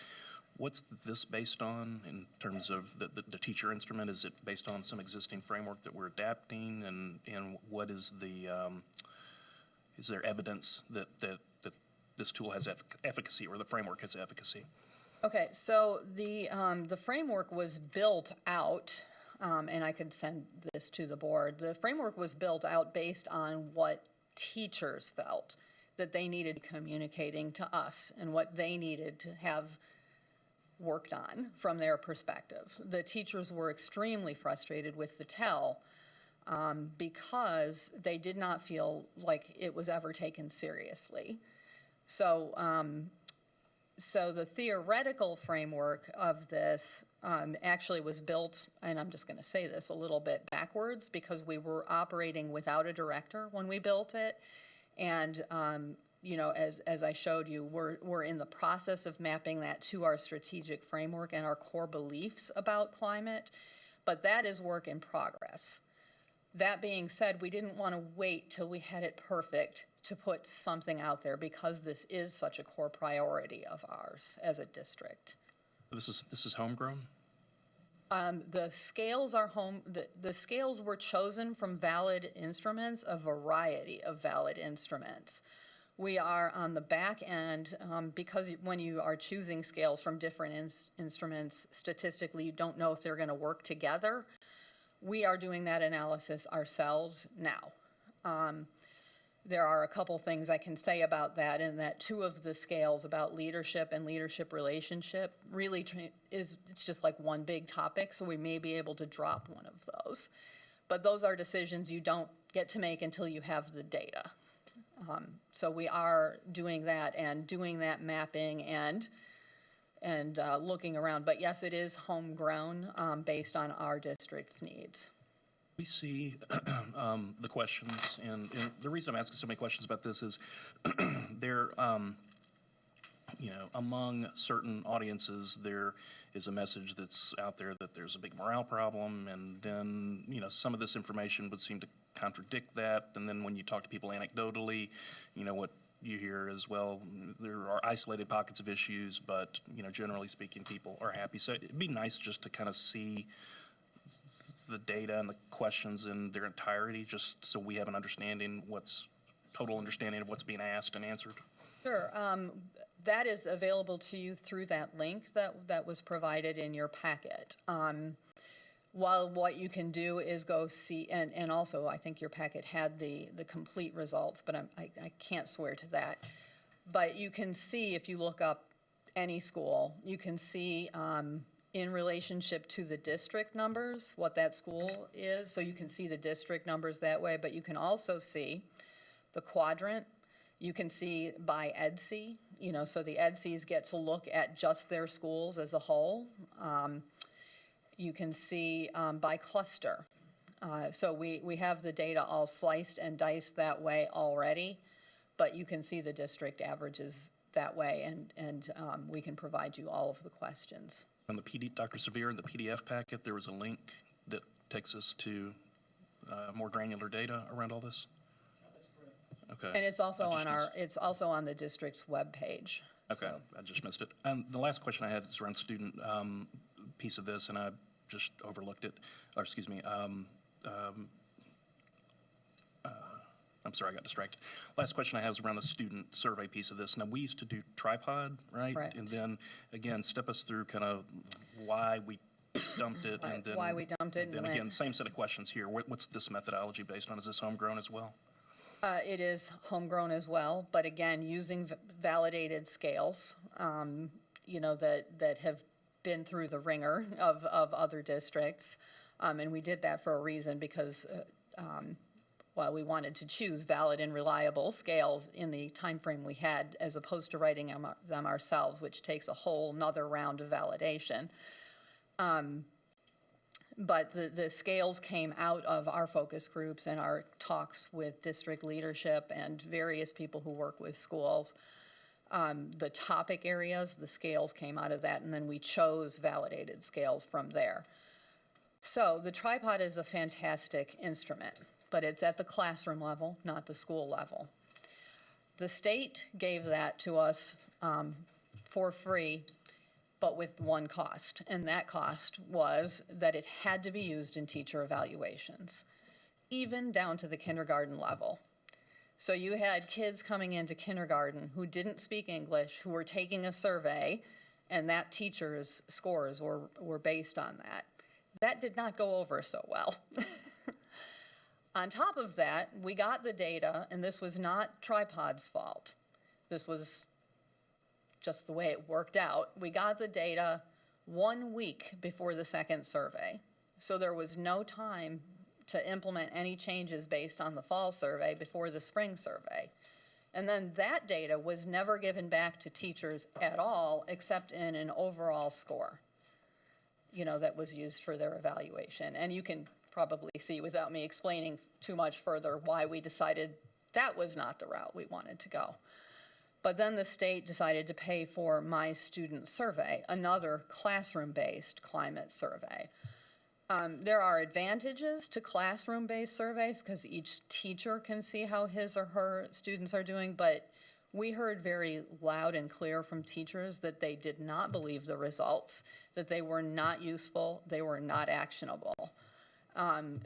What's this based on in terms of the teacher instrument? Is it based on some existing framework that we're adapting, and what is the, is there evidence that this tool has efficacy, or the framework has efficacy? Okay, so the framework was built out, and I could send this to the board. The framework was built out based on what teachers felt that they needed communicating to us and what they needed to have worked on from their perspective. The teachers were extremely frustrated with the TEL because they did not feel like it was ever taken seriously. So the theoretical framework of this actually was built, and I'm just going to say this a little bit backwards, because we were operating without a director when we built it. And, you know, as I showed you, we're in the process of mapping that to our strategic framework and our core beliefs about climate, but that is work in progress. That being said, we didn't want to wait till we had it perfect to put something out there, because this is such a core priority of ours as a district. This is homegrown? The scales are the scales were chosen from valid instruments, a variety of valid instruments. We are on the back end, because when you are choosing scales from different instruments, statistically, you don't know if they're going to work together. We are doing that analysis ourselves now. There are a couple things I can say about that, in that 2 of the scales about leadership and leadership relationship really it's just like one big topic, so we may be able to drop one of those. But those are decisions you don't get to make until you have the data. So we are doing that and doing that mapping and looking around. But yes, it is homegrown based on our district's needs. We see the questions, and the reason I'm asking so many questions about this is there, you know, among certain audiences, there is a message that's out there that there's a big morale problem, and then, you know, some of this information would seem to contradict that, and then when you talk to people anecdotally, you know, what you hear as well, there are isolated pockets of issues, but, you know, generally speaking, people are happy. So it'd be nice just to kind of see the data and the questions in their entirety, just so we have an understanding, total understanding of what's being asked and answered. Sure. That is available to you through that link that was provided in your packet. While what you can do is go see, and also I think your packet had the complete results, but I can't swear to that. But you can see, if you look up any school, you can see in relationship to the district numbers, what that school is. So you can see the district numbers that way, but you can also see the quadrant. You can see by EDC, you know, so the EDCs get to look at just their schools as a whole. You can see by cluster. So we have the data all sliced and diced that way already, but you can see the district averages that way, and we can provide you all of the questions. On the Dr. Severe, in the PDF packet, there was a link that takes us to more granular data around all this? Okay. And it's also I just it's also on the district's webpage. Okay, I just missed it. And the last question I had is around student piece of this, and I just overlooked it, or excuse me. I'm sorry, I got distracted. Last question I have is around the student survey piece of this. Now, we used to do tripod, right? Correct. And then, again, step us through kind of why we dumped it, and then. Why we dumped it And then and again, when. same set of questions here. What's this methodology based on? Is this homegrown as well? It is homegrown as well, but again, using validated scales, that have been through the ringer of other districts. And we did that for a reason because, we wanted to choose valid and reliable scales in the time frame we had, as opposed to writing them ourselves, which takes a whole nother round of validation. But the scales came out of our focus groups and our talks with district leadership and various people who work with schools. The topic areas, the scales came out of that, and then we chose validated scales from there. So the tripod is a fantastic instrument, but it's at the classroom level, not the school level. The state gave that to us for free, but with one cost, and that cost was that it had to be used in teacher evaluations, even down to the kindergarten level. So you had kids coming into kindergarten who didn't speak English, who were taking a survey, and that teacher's scores were based on that. That did not go over so well. On top of that, we got the data, and this was not Tripod's fault. This was just the way it worked out. We got the data 1 week before the second survey. So there was no time to implement any changes based on the fall survey before the spring survey. And then that data was never given back to teachers at all, except in an overall score, that was used for their evaluation. And you can probably see, without me explaining too much further, why we decided that was not the route we wanted to go. But then the state decided to pay for My Student Survey, another classroom-based climate survey. There are advantages to classroom-based surveys because each teacher can see how his or her students are doing, but we heard very loud and clear from teachers that they did not believe the results, that they were not useful, they were not actionable.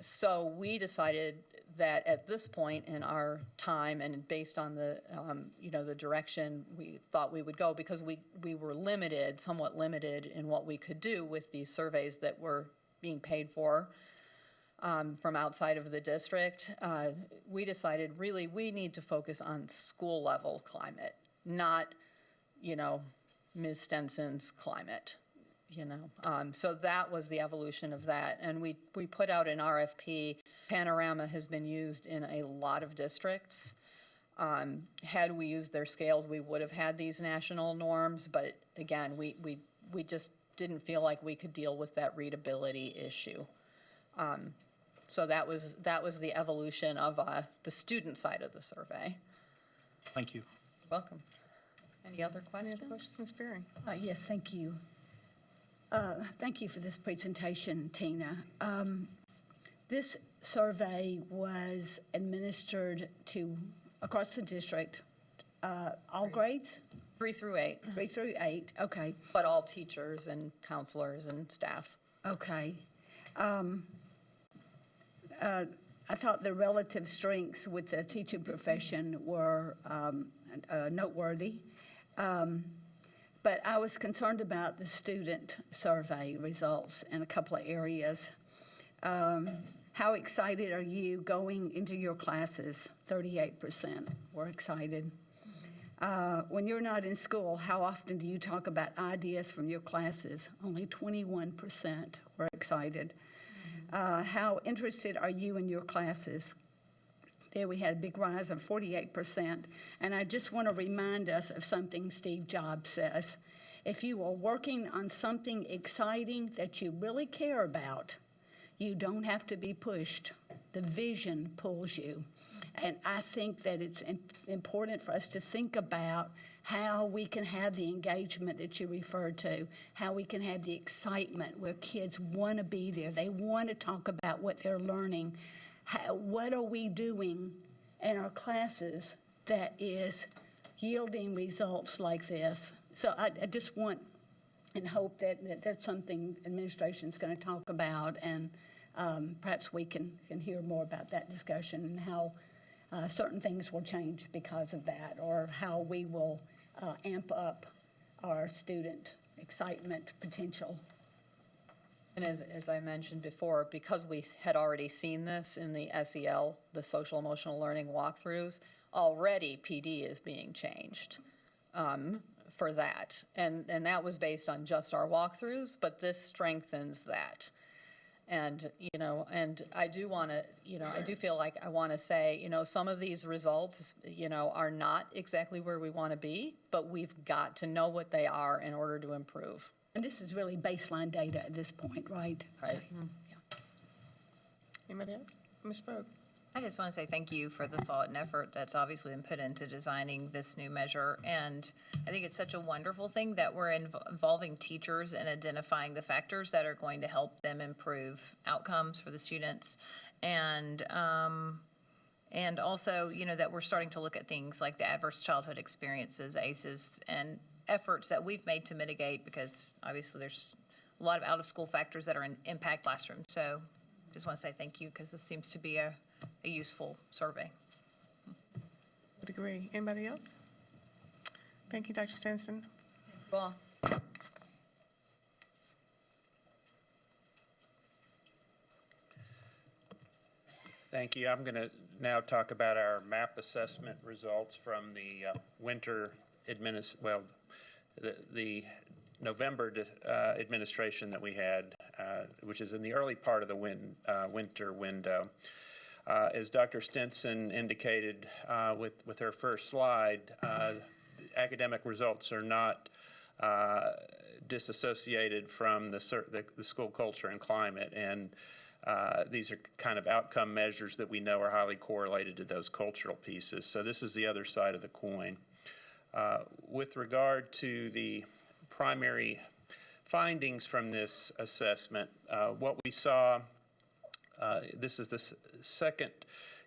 So we decided that at this point in our time, and based on the, the direction we thought we would go, because we were somewhat limited in what we could do with these surveys that were being paid for from outside of the district, we decided really we need to focus on school level climate, not, Ms. Stenson's climate. So that was the evolution of that. And we put out an RFP. Panorama has been used in a lot of districts. Had we used their scales, we would have had these national norms. But again, we just didn't feel like we could deal with that readability issue. So that was the evolution of the student side of the survey. Thank you. Welcome. Any other Any questions? other questions, Ms. Berry? Yes, thank you. Thank you for this presentation, Tina. This survey was administered across the district, all grades? 3 through 8. 3 through 8, okay. But all teachers and counselors and staff. Okay. I thought the relative strengths with the teaching profession were noteworthy. But I was concerned about the student survey results in a couple of areas. How excited are you going into your classes? 38% were excited. When you're not in school, how often do you talk about ideas from your classes? Only 21% were excited. How interested are you in your classes? There we had a big rise of 48%. And I just want to remind us of something Steve Jobs says. If you are working on something exciting that you really care about, you don't have to be pushed. The vision pulls you. And I think that it's important for us to think about how we can have the engagement that you referred to, how we can have the excitement where kids want to be there. They want to talk about what they're learning. What are we doing in our classes that is yielding results like this. So I just want and hope that that's something administration's going to talk about, and perhaps we can hear more about that discussion and how certain things will change because of that, or how we will amp up our student excitement potential. And as I mentioned before, because we had already seen this in the SEL, the social emotional learning walkthroughs, already PD is being changed for that. And that was based on just our walkthroughs, but this strengthens that. And, and I do want to, I do feel like I want to say, some of these results, are not exactly where we want to be, but we've got to know what they are in order to improve. And this is really baseline data at this point, right? Right. Yeah. Anybody else? Ms. Vogt? I just want to say thank you for the thought and effort that's obviously been put into designing this new measure. And I think it's such a wonderful thing that we're involving teachers and identifying the factors that are going to help them improve outcomes for the students. And also, that we're starting to look at things like the adverse childhood experiences, ACEs, and efforts that we've made to mitigate, because obviously there's a lot of out-of-school factors that are impact classrooms. So just want to say thank you, because this seems to be a useful survey. Would agree. Anybody else? Thank you, Dr. Stenson. Well, Thank you. I'm going to now talk about our MAP assessment results from the winter the November administration that we had, which is in the early part of the winter window. As Dr. Stenson indicated with her first slide, academic results are not disassociated from the school culture and climate, and these are kind of outcome measures that we know are highly correlated to those cultural pieces. So this is the other side of the coin. With regard to the primary findings from this assessment, what we saw, this is the second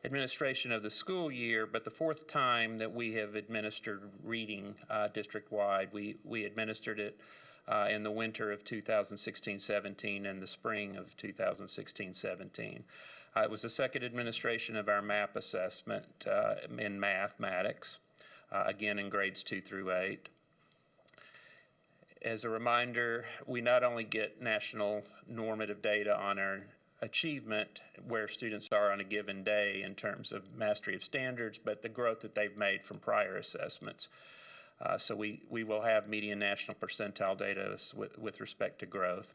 administration of the school year, but the fourth time that we have administered reading district-wide. We administered it in the winter of 2016-17 and the spring of 2016-17. It was the second administration of our MAP assessment in mathematics, again in grades 2 through 8. As a reminder, we not only get national normative data on our achievement, where students are on a given day in terms of mastery of standards, but the growth that they've made from prior assessments. So we will have median national percentile data with respect to growth.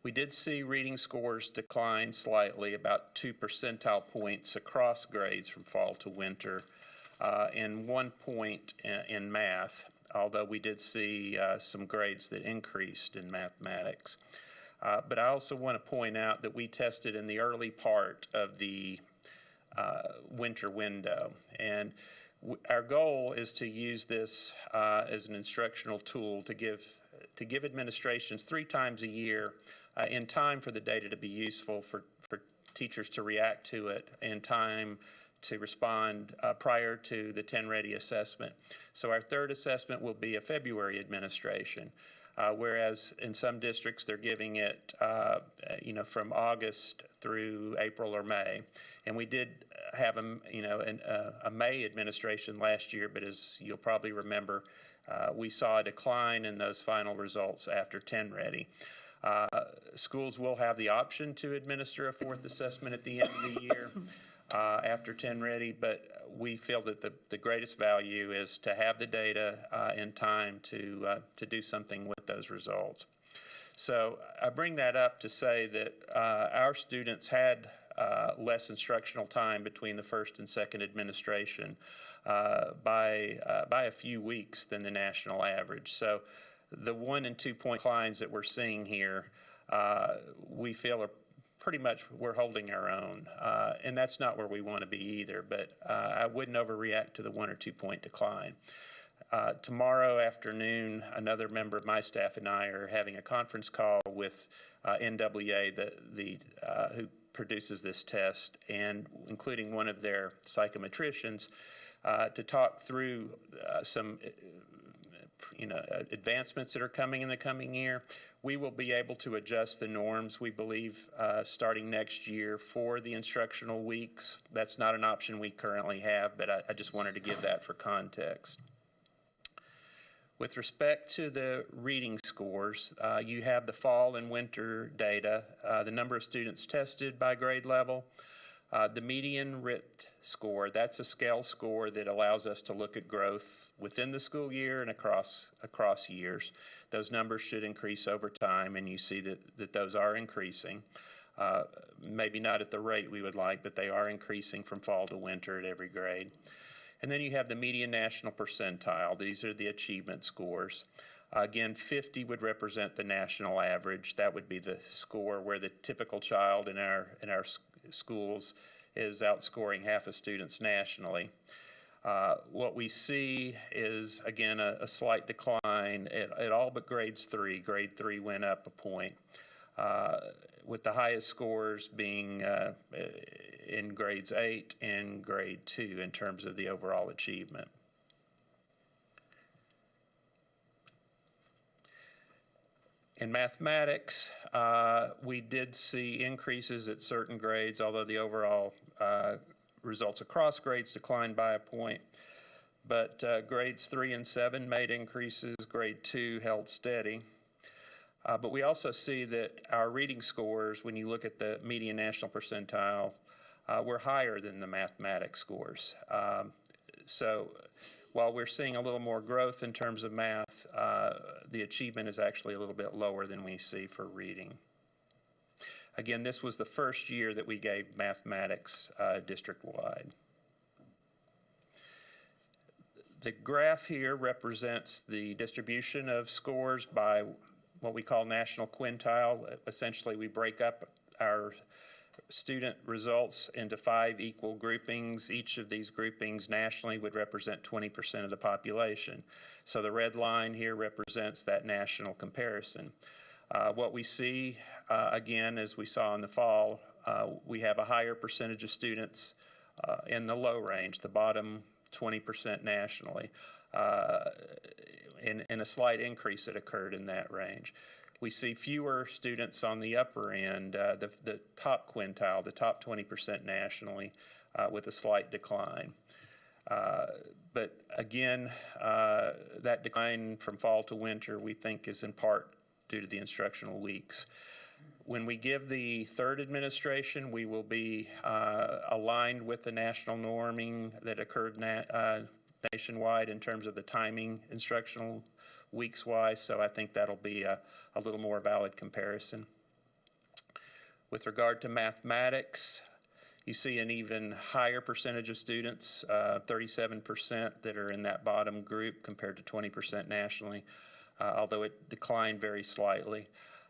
We did see reading scores decline slightly, about 2 percentile points across grades from fall to winter, and 1 point in math, although we did see some grades that increased in mathematics. But I also want to point out that we tested in the early part of the winter window, and our goal is to use this as an instructional tool to give administrations 3 times a year in time for the data to be useful, for teachers to react to it in time to respond prior to the 10 Ready assessment. So our third assessment will be a February administration. Whereas in some districts they're giving it, from August through April or May, and we did have a May administration last year. But as you'll probably remember, we saw a decline in those final results after 10 Ready. Schools will have the option to administer a fourth assessment at the end of the year after 10 Ready, but we feel that the greatest value is to have the data in time to do something with those results. So I bring that up to say that our students had less instructional time between the first and second administration by a few weeks than the national average. So the 1 and 2 point declines that we're seeing here, we feel are pretty much we're holding our own, and that's not where we want to be either, but I wouldn't overreact to the 1 or 2 point decline. Tomorrow afternoon, another member of my staff and I are having a conference call with NWEA, who produces this test, and including one of their psychometricians, to talk through some advancements that are coming in the coming year. We will be able to adjust the norms, we believe, starting next year for the instructional weeks. That's not an option we currently have, but I just wanted to give that for context. With respect to the reading scores, you have the fall and winter data, the number of students tested by grade level, the median RIT score. That's a scale score that allows us to look at growth within the school year and across years. Those numbers should increase over time, and you see that those are increasing. Maybe not at the rate we would like, but they are increasing from fall to winter at every grade. And then you have the median national percentile. These are the achievement scores. Again, 50 would represent the national average. That would be the score where the typical child in our schools is outscoring half of students nationally. What we see is, again, a slight decline at all but grades 3. Grade 3 went up a point, with the highest scores being in grades 8 and grade 2 in terms of the overall achievement. In mathematics, we did see increases at certain grades, although the overall results across grades declined by a point. But grades 3 and 7 made increases, grade 2 held steady. But we also see that our reading scores, when you look at the median national percentile, were higher than the mathematics scores. So while we're seeing a little more growth in terms of math, the achievement is actually a little bit lower than we see for reading. Again, this was the first year that we gave mathematics district-wide. The graph here represents the distribution of scores by what we call national quintile. Essentially, we break up our student results into 5 equal groupings. Each of these groupings nationally would represent 20% of the population. So the red line here represents that national comparison. What we see, again, as we saw in the fall, we have a higher percentage of students in the low range, the bottom 20% nationally, and a slight increase that occurred in that range. We see fewer students on the upper end, the top quintile, the top 20% nationally, with a slight decline. But again, that decline from fall to winter, we think, is in part due to the instructional weeks. When we give the third administration, we will be aligned with the national norming that occurred nationwide in terms of the timing instructional weeks-wise, so I think that'll be a little more valid comparison. With regard to mathematics, you see an even higher percentage of students, 37%, that are in that bottom group compared to 20% nationally, although it declined very slightly.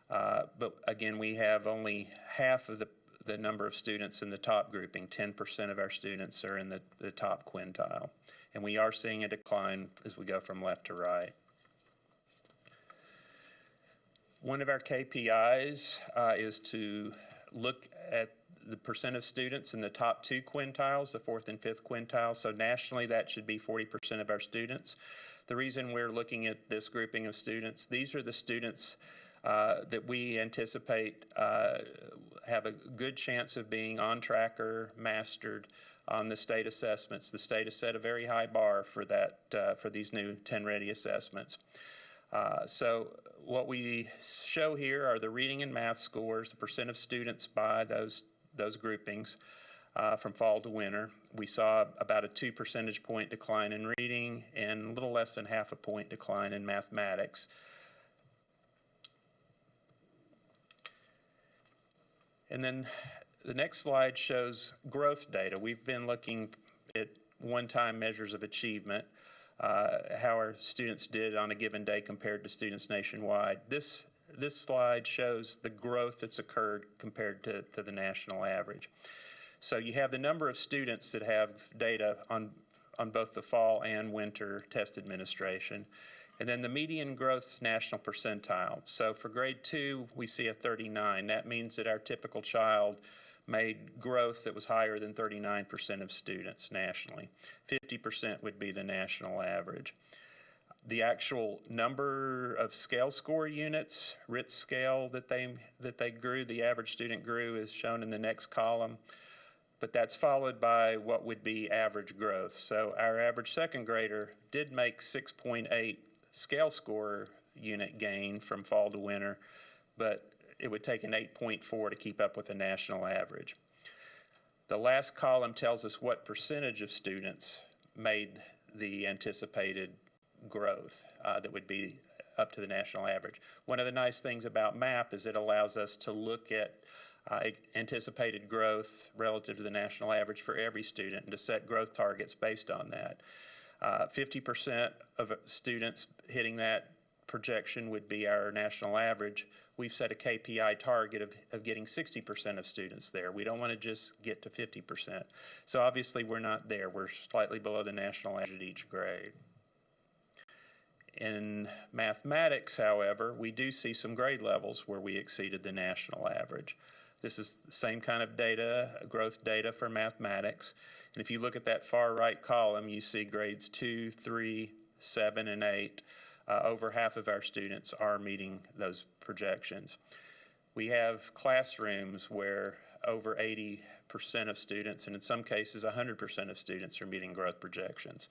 But again, we have only half of the number of students in the top grouping. 10% of our students are in the top quintile. And we are seeing a decline as we go from left to right. One of our KPIs is to look at the percent of students in the top 2 quintiles, the 4th and 5th quintiles. So nationally, that should be 40% of our students. The reason we're looking at this grouping of students, these are the students that we anticipate have a good chance of being on track or mastered on the state assessments. The state has set a very high bar for that, for these new 10-ready assessments. So what we show here are the reading and math scores, the percent of students by those groupings from fall to winter. We saw about a 2 percentage point decline in reading and a little less than half a point decline in mathematics. And then the next slide shows growth data. We've been looking at one-time measures of achievement, how our students did on a given day compared to students nationwide. This slide shows the growth that's occurred compared to the national average. So you have the number of students that have data on both the fall and winter test administration. And then the median growth national percentile. So for grade 2, we see a 39. That means that our typical child made growth that was higher than 39% of students nationally. 50% would be the national average. The actual number of scale score units, RITS scale that they grew, the average student grew, is shown in the next column. But that's followed by what would be average growth. So our average second grader did make 6.8 scale score unit gain from fall to winter, but it would take an 8.4 to keep up with the national average. The last column tells us what percentage of students made the anticipated growth that would be up to the national average. One of the nice things about MAP is it allows us to look at anticipated growth relative to the national average for every student and to set growth targets based on that. 50% of students hitting that projection would be our national average. We've set a KPI target of getting 60% of students there. We don't want to just get to 50%. So obviously we're not there. We're slightly below the national average at each grade. In mathematics, however, we do see some grade levels where we exceeded the national average. This is the same kind of data, growth data for mathematics. And if you look at that far right column, you see grades 2, 3, 7, and 8. Over half of our students are meeting those projections. We have classrooms where over 80% of students, and in some cases 100% of students, are meeting growth projections.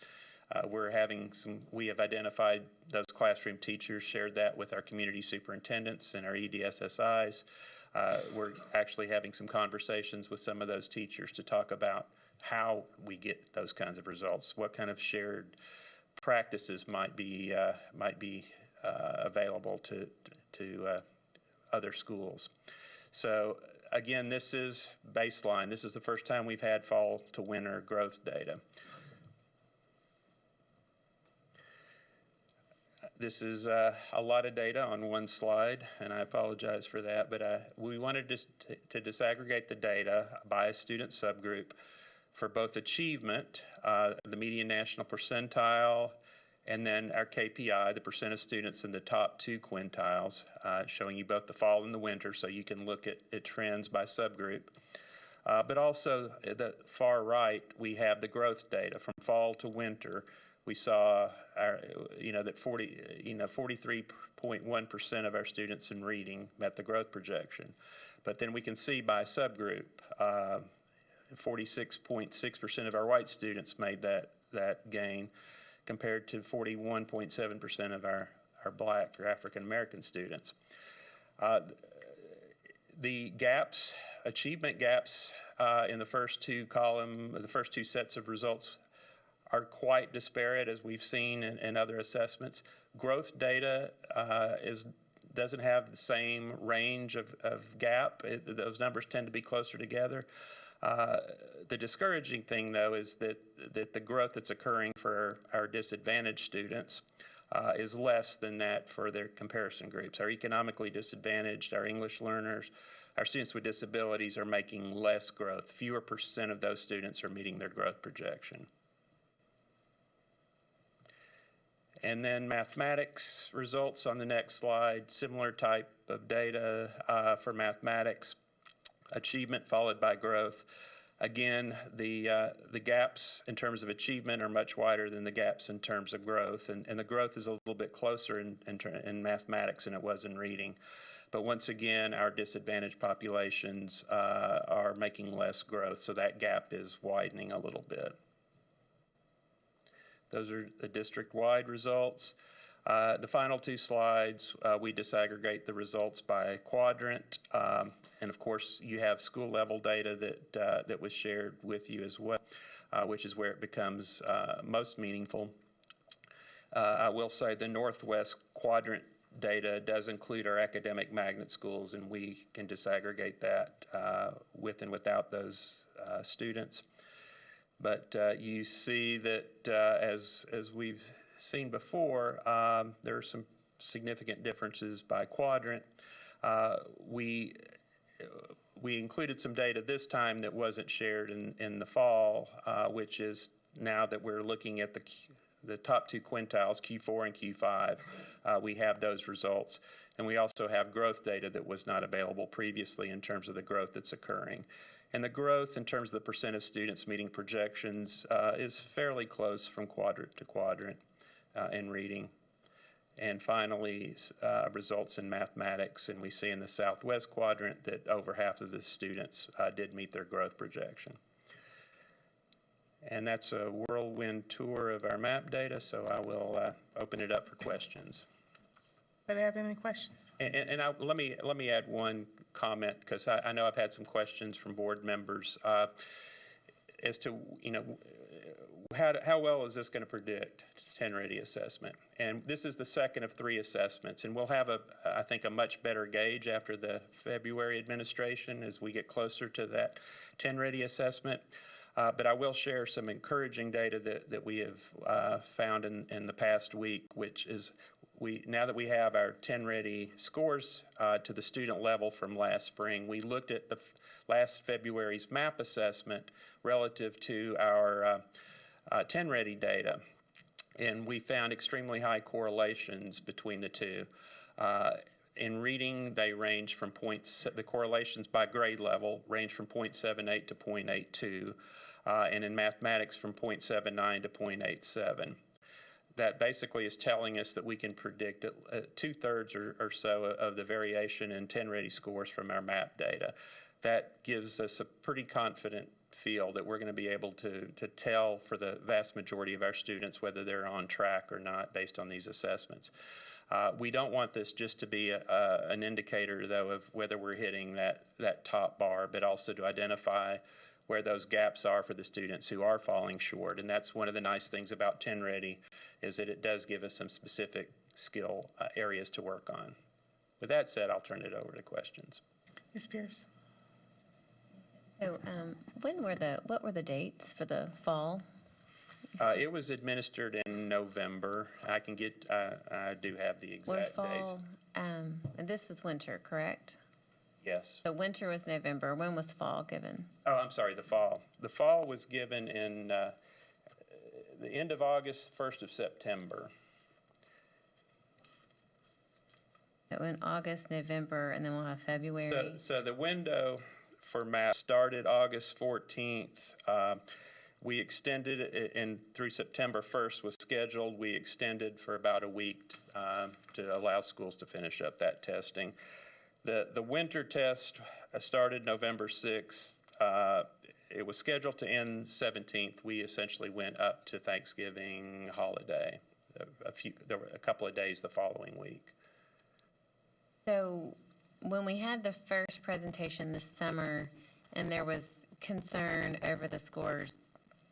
We have identified those classroom teachers, shared that with our community superintendents and our EDSSIs. We're actually having some conversations with some of those teachers to talk about how we get those kinds of results, what kind of shared practices might be available to other schools. So again, this is baseline. This is the first time we've had fall to winter growth data. This is a lot of data on one slide, and I apologize for that, but we wanted to disaggregate the data by a student subgroup for both achievement, the median national percentile, and then our KPI, the percent of students in the top 2 quintiles, showing you both the fall and the winter, so you can look at trends by subgroup. But also at the far right, we have the growth data from fall to winter. We saw that 43.1% of our students in reading met the growth projection. But then we can see by subgroup, 46.6% of our white students made that gain, compared to 41.7% of our black or African American students. The gaps, achievement gaps in the first 2 the first 2 sets of results are quite disparate, as we've seen in other assessments. Growth data doesn't have the same range of gap. Those numbers tend to be closer together. The discouraging thing, though, is that the growth that's occurring for our disadvantaged students is less than that for their comparison groups. Our economically disadvantaged, our English learners, our students with disabilities are making less growth. Fewer percent of those students are meeting their growth projection. And then mathematics results on the next slide, similar type of data for mathematics. Achievement followed by growth. Again, the gaps in terms of achievement are much wider than the gaps in terms of growth, and the growth is a little bit closer in mathematics than it was in reading. But once again, our disadvantaged populations are making less growth, so that gap is widening a little bit. Those are the district-wide results. The final 2 slides, we disaggregate the results by quadrant. And of course, you have school-level data that was shared with you as well, which is where it becomes most meaningful. I will say the Northwest quadrant data does include our academic magnet schools, and we can disaggregate that with and without those students. But you see that as we've seen before, there are some significant differences by quadrant. We included some data this time that wasn't shared in the fall, which is now that we're looking at the top two quintiles, Q4 and Q5, we have those results. And we also have growth data that was not available previously in terms of the growth that's occurring. And the growth in terms of the percent of students meeting projections is fairly close from quadrant to quadrant in reading. And finally, results in mathematics, and we see in the southwest quadrant that over half of the students did meet their growth projection. And that's a whirlwind tour of our map data, so I will open it up for questions. Do they have any questions? And let me add one comment, because I know I've had some questions from board members as to, you know, how well is this going to predict 10-ready assessment? And this is the second of 3 assessments, and we'll have, I think, a much better gauge after the February administration as we get closer to that 10-ready assessment. But I will share some encouraging data that we have found in the past week, which is now that we have our 10-ready scores to the student level from last spring, we looked at the last February's MAP assessment relative to our 10-ready data, and we found extremely high correlations between the two. In reading, they range from the correlations by grade level range from 0.78 to 0.82, and in mathematics from 0.79 to 0.87. That basically is telling us that we can predict 2/3 or so of the variation in 10-ready scores from our MAP data. That gives us a pretty confident feel that we're going to be able to tell for the vast majority of our students whether they're on track or not based on these assessments. We don't want this just to be an indicator, though, of whether we're hitting that top bar, but also to identify where those gaps are for the students who are falling short. And that's one of the nice things about 10-ready, is that it does give us some specific skill areas to work on. With that said, I'll turn it over to questions. Ms. Pierce. So what were the dates for the fall? It was administered in November. I do have the exact days. And this was winter, correct? Yes. So winter was November. When was fall given? Oh, I'm sorry, the fall. The fall was given in the end of August, 1st of September. So in August, November, and then we'll have February. So the window for MAP started August 14th. We extended it through September 1st was scheduled. We extended for about a week to allow schools to finish up that testing. The winter test started November 6th. It was scheduled to end 17th. We essentially went up to Thanksgiving holiday. There were a couple of days the following week. So when we had the first presentation this summer, and there was concern over the scores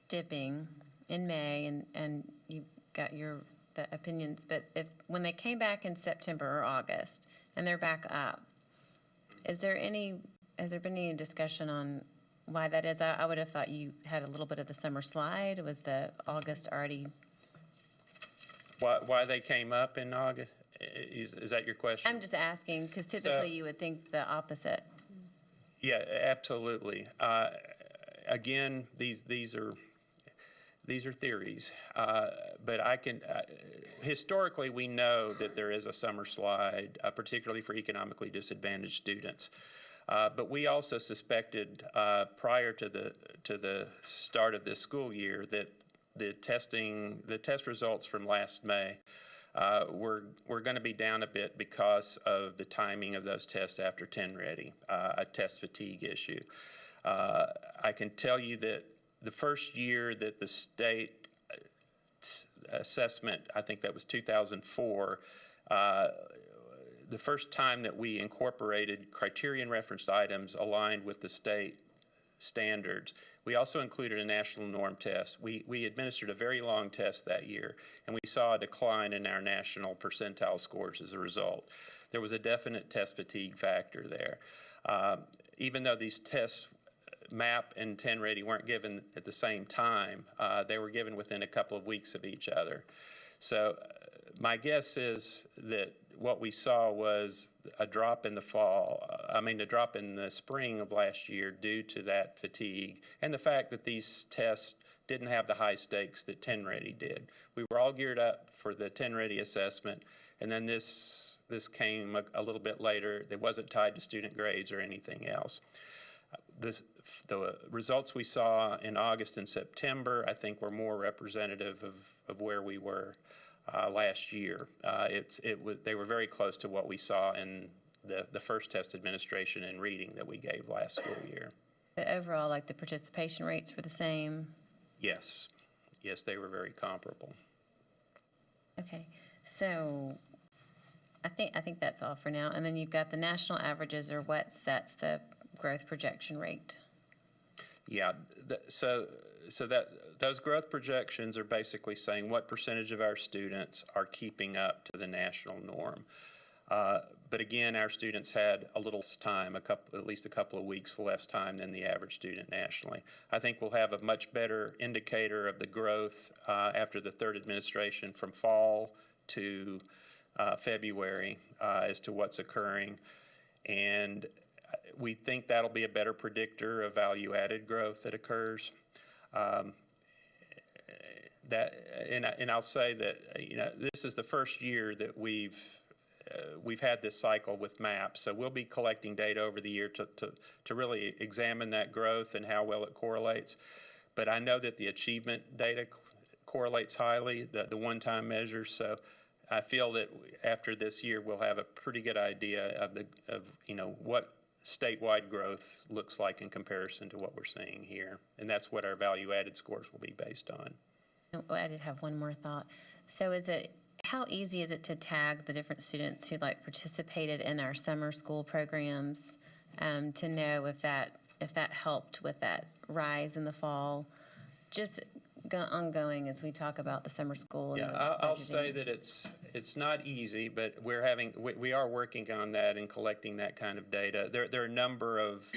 dipping in May, and you got the opinions, but when they came back in September or August, and they're back up, has there been any discussion on why that is? I would have thought you had a little bit of the summer slide. Was the August already? Why they came up in August? Is that your question? I'm just asking, because typically you would think the opposite. Yeah, absolutely. Again, these are theories, but historically we know that there is a summer slide, particularly for economically disadvantaged students. But we also suspected prior to the start of this school year that the test results from last May were going to be down a bit because of the timing of those tests after 10-ready, a test fatigue issue. I can tell you that the first year that the state assessment, I think that was 2004, the first time that we incorporated criterion referenced items aligned with the state standards, we also included a national norm test. We administered a very long test that year, and we saw a decline in our national percentile scores as a result. There was a definite test fatigue factor there. Even though these tests, MAP and 10-ready, weren't given at the same time, they were given within a couple of weeks of each other. So my guess is that what we saw was a drop in the fall, a drop in the spring of last year due to that fatigue and the fact that these tests didn't have the high stakes that 10 Ready did. We were all geared up for the 10 Ready assessment, and then this came a little bit later. It wasn't tied to student grades or anything else. The results we saw in August and September, I think, were more representative of where we were last year. They were very close to what we saw in the first test administration in reading that we gave last school year. But overall, like the participation rates were the same? Yes. Yes, they were very comparable. Okay, so I think that's all for now. And then you've got the national averages, or what sets the growth projection rate? Yeah, so that those growth projections are basically saying what percentage of our students are keeping up to the national norm. But again, our students had a little time, at least a couple of weeks less time than the average student nationally. I think we'll have a much better indicator of the growth after the third administration from fall to February as to what's occurring. And we think that'll be a better predictor of value-added growth that occurs. And I'll say that, this is the first year that we've had this cycle with MAP, so we'll be collecting data over the year to really examine that growth and how well it correlates. But I know that the achievement data correlates highly, the one-time measures, so I feel that after this year we'll have a pretty good idea of what statewide growth looks like in comparison to what we're seeing here, and that's what our value-added scores will be based on. Oh, I did have one more thought. So how easy is it to tag the different students who participated in our summer school programs to know if that helped with that rise in the fall? Just ongoing as we talk about the summer school. Yeah, I'll say that it's not easy, but we are working on that and collecting that kind of data. There are a number of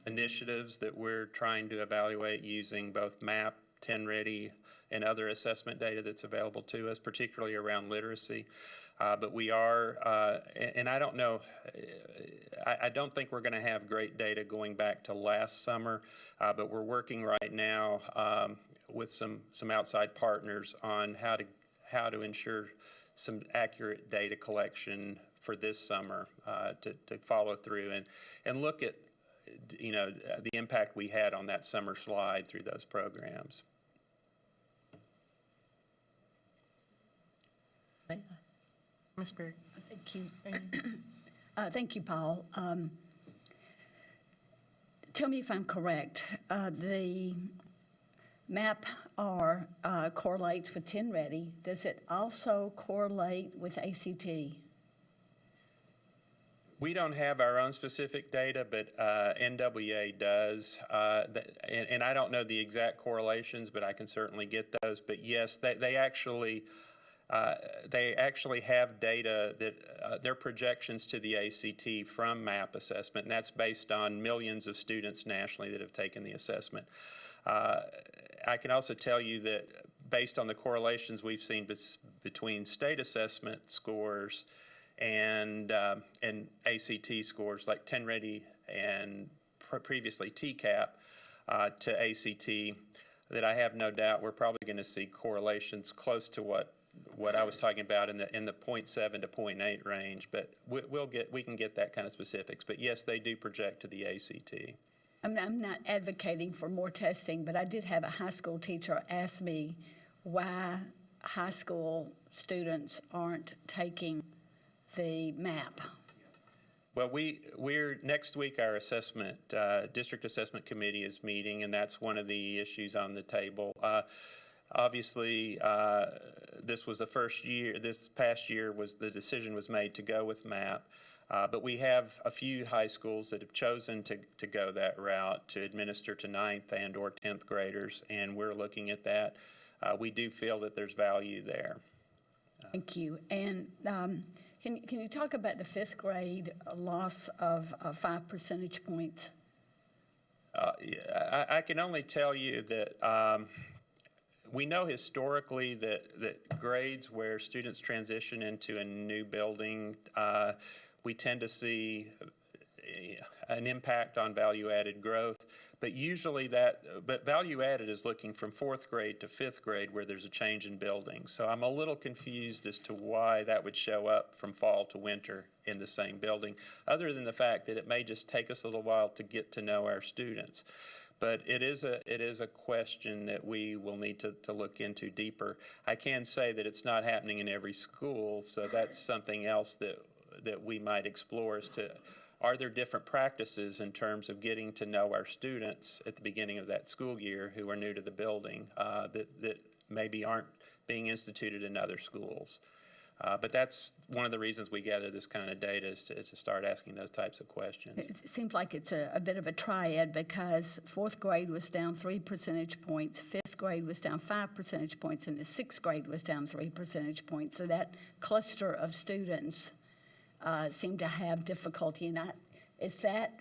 initiatives that we're trying to evaluate using both MAP, 10 Ready, and other assessment data that's available to us, particularly around literacy. But we are, and I don't know, I don't think we're going to have great data going back to last summer, but we're working right now with some outside partners on how to ensure some accurate data collection for this summer to follow through and look at the impact we had on that summer slide through those programs. Ms. Berry. Thank you. Thank you, Paul. Tell me if I'm correct. The MAP-R correlates with 10 Ready. Does it also correlate with ACT? We don't have our own specific data, but NWEA does. And I don't know the exact correlations, but I can certainly get those. But yes, they actually have data that their projections to the ACT from MAP assessment, and that's based on millions of students nationally that have taken the assessment. I can also tell you that based on the correlations we've seen between state assessment scores and ACT scores like 10 Ready and previously TCAP to ACT, that I have no doubt we're probably going to see correlations close to what I was talking about in the 0.7 to 0.8 range, but we can get that kind of specifics. But yes, they do project to the ACT. I'm not advocating for more testing, but I did have a high school teacher ask me why high school students aren't taking the MAP. Well, we're next week our district assessment committee is meeting, and that's one of the issues on the table. Obviously, this was the first year. This past year the decision was made to go with MAP, but we have a few high schools that have chosen to go that route to administer to 9th and or 10th graders, and we're looking at that. We do feel that there's value there. Thank you. And can you talk about the 5th grade loss of 5 percentage points? I can only tell you that We know historically that grades where students transition into a new building, we tend to see an impact on value-added growth, but usually but value-added is looking from 4th grade to 5th grade where there's a change in building. So I'm a little confused as to why that would show up from fall to winter in the same building, other than the fact that it may just take us a little while to get to know our students. But it is a question that we will need to look into deeper. I can say that it's not happening in every school, so that's something else that we might explore as to, are there different practices in terms of getting to know our students at the beginning of that school year who are new to the building that maybe aren't being instituted in other schools? But that's one of the reasons we gather this kind of data is to start asking those types of questions. It seems like it's a bit of a triad because 4th grade was down 3 percentage points, 5th grade was down 5 percentage points, and the 6th grade was down 3 percentage points. So that cluster of students seem to have difficulty. And is that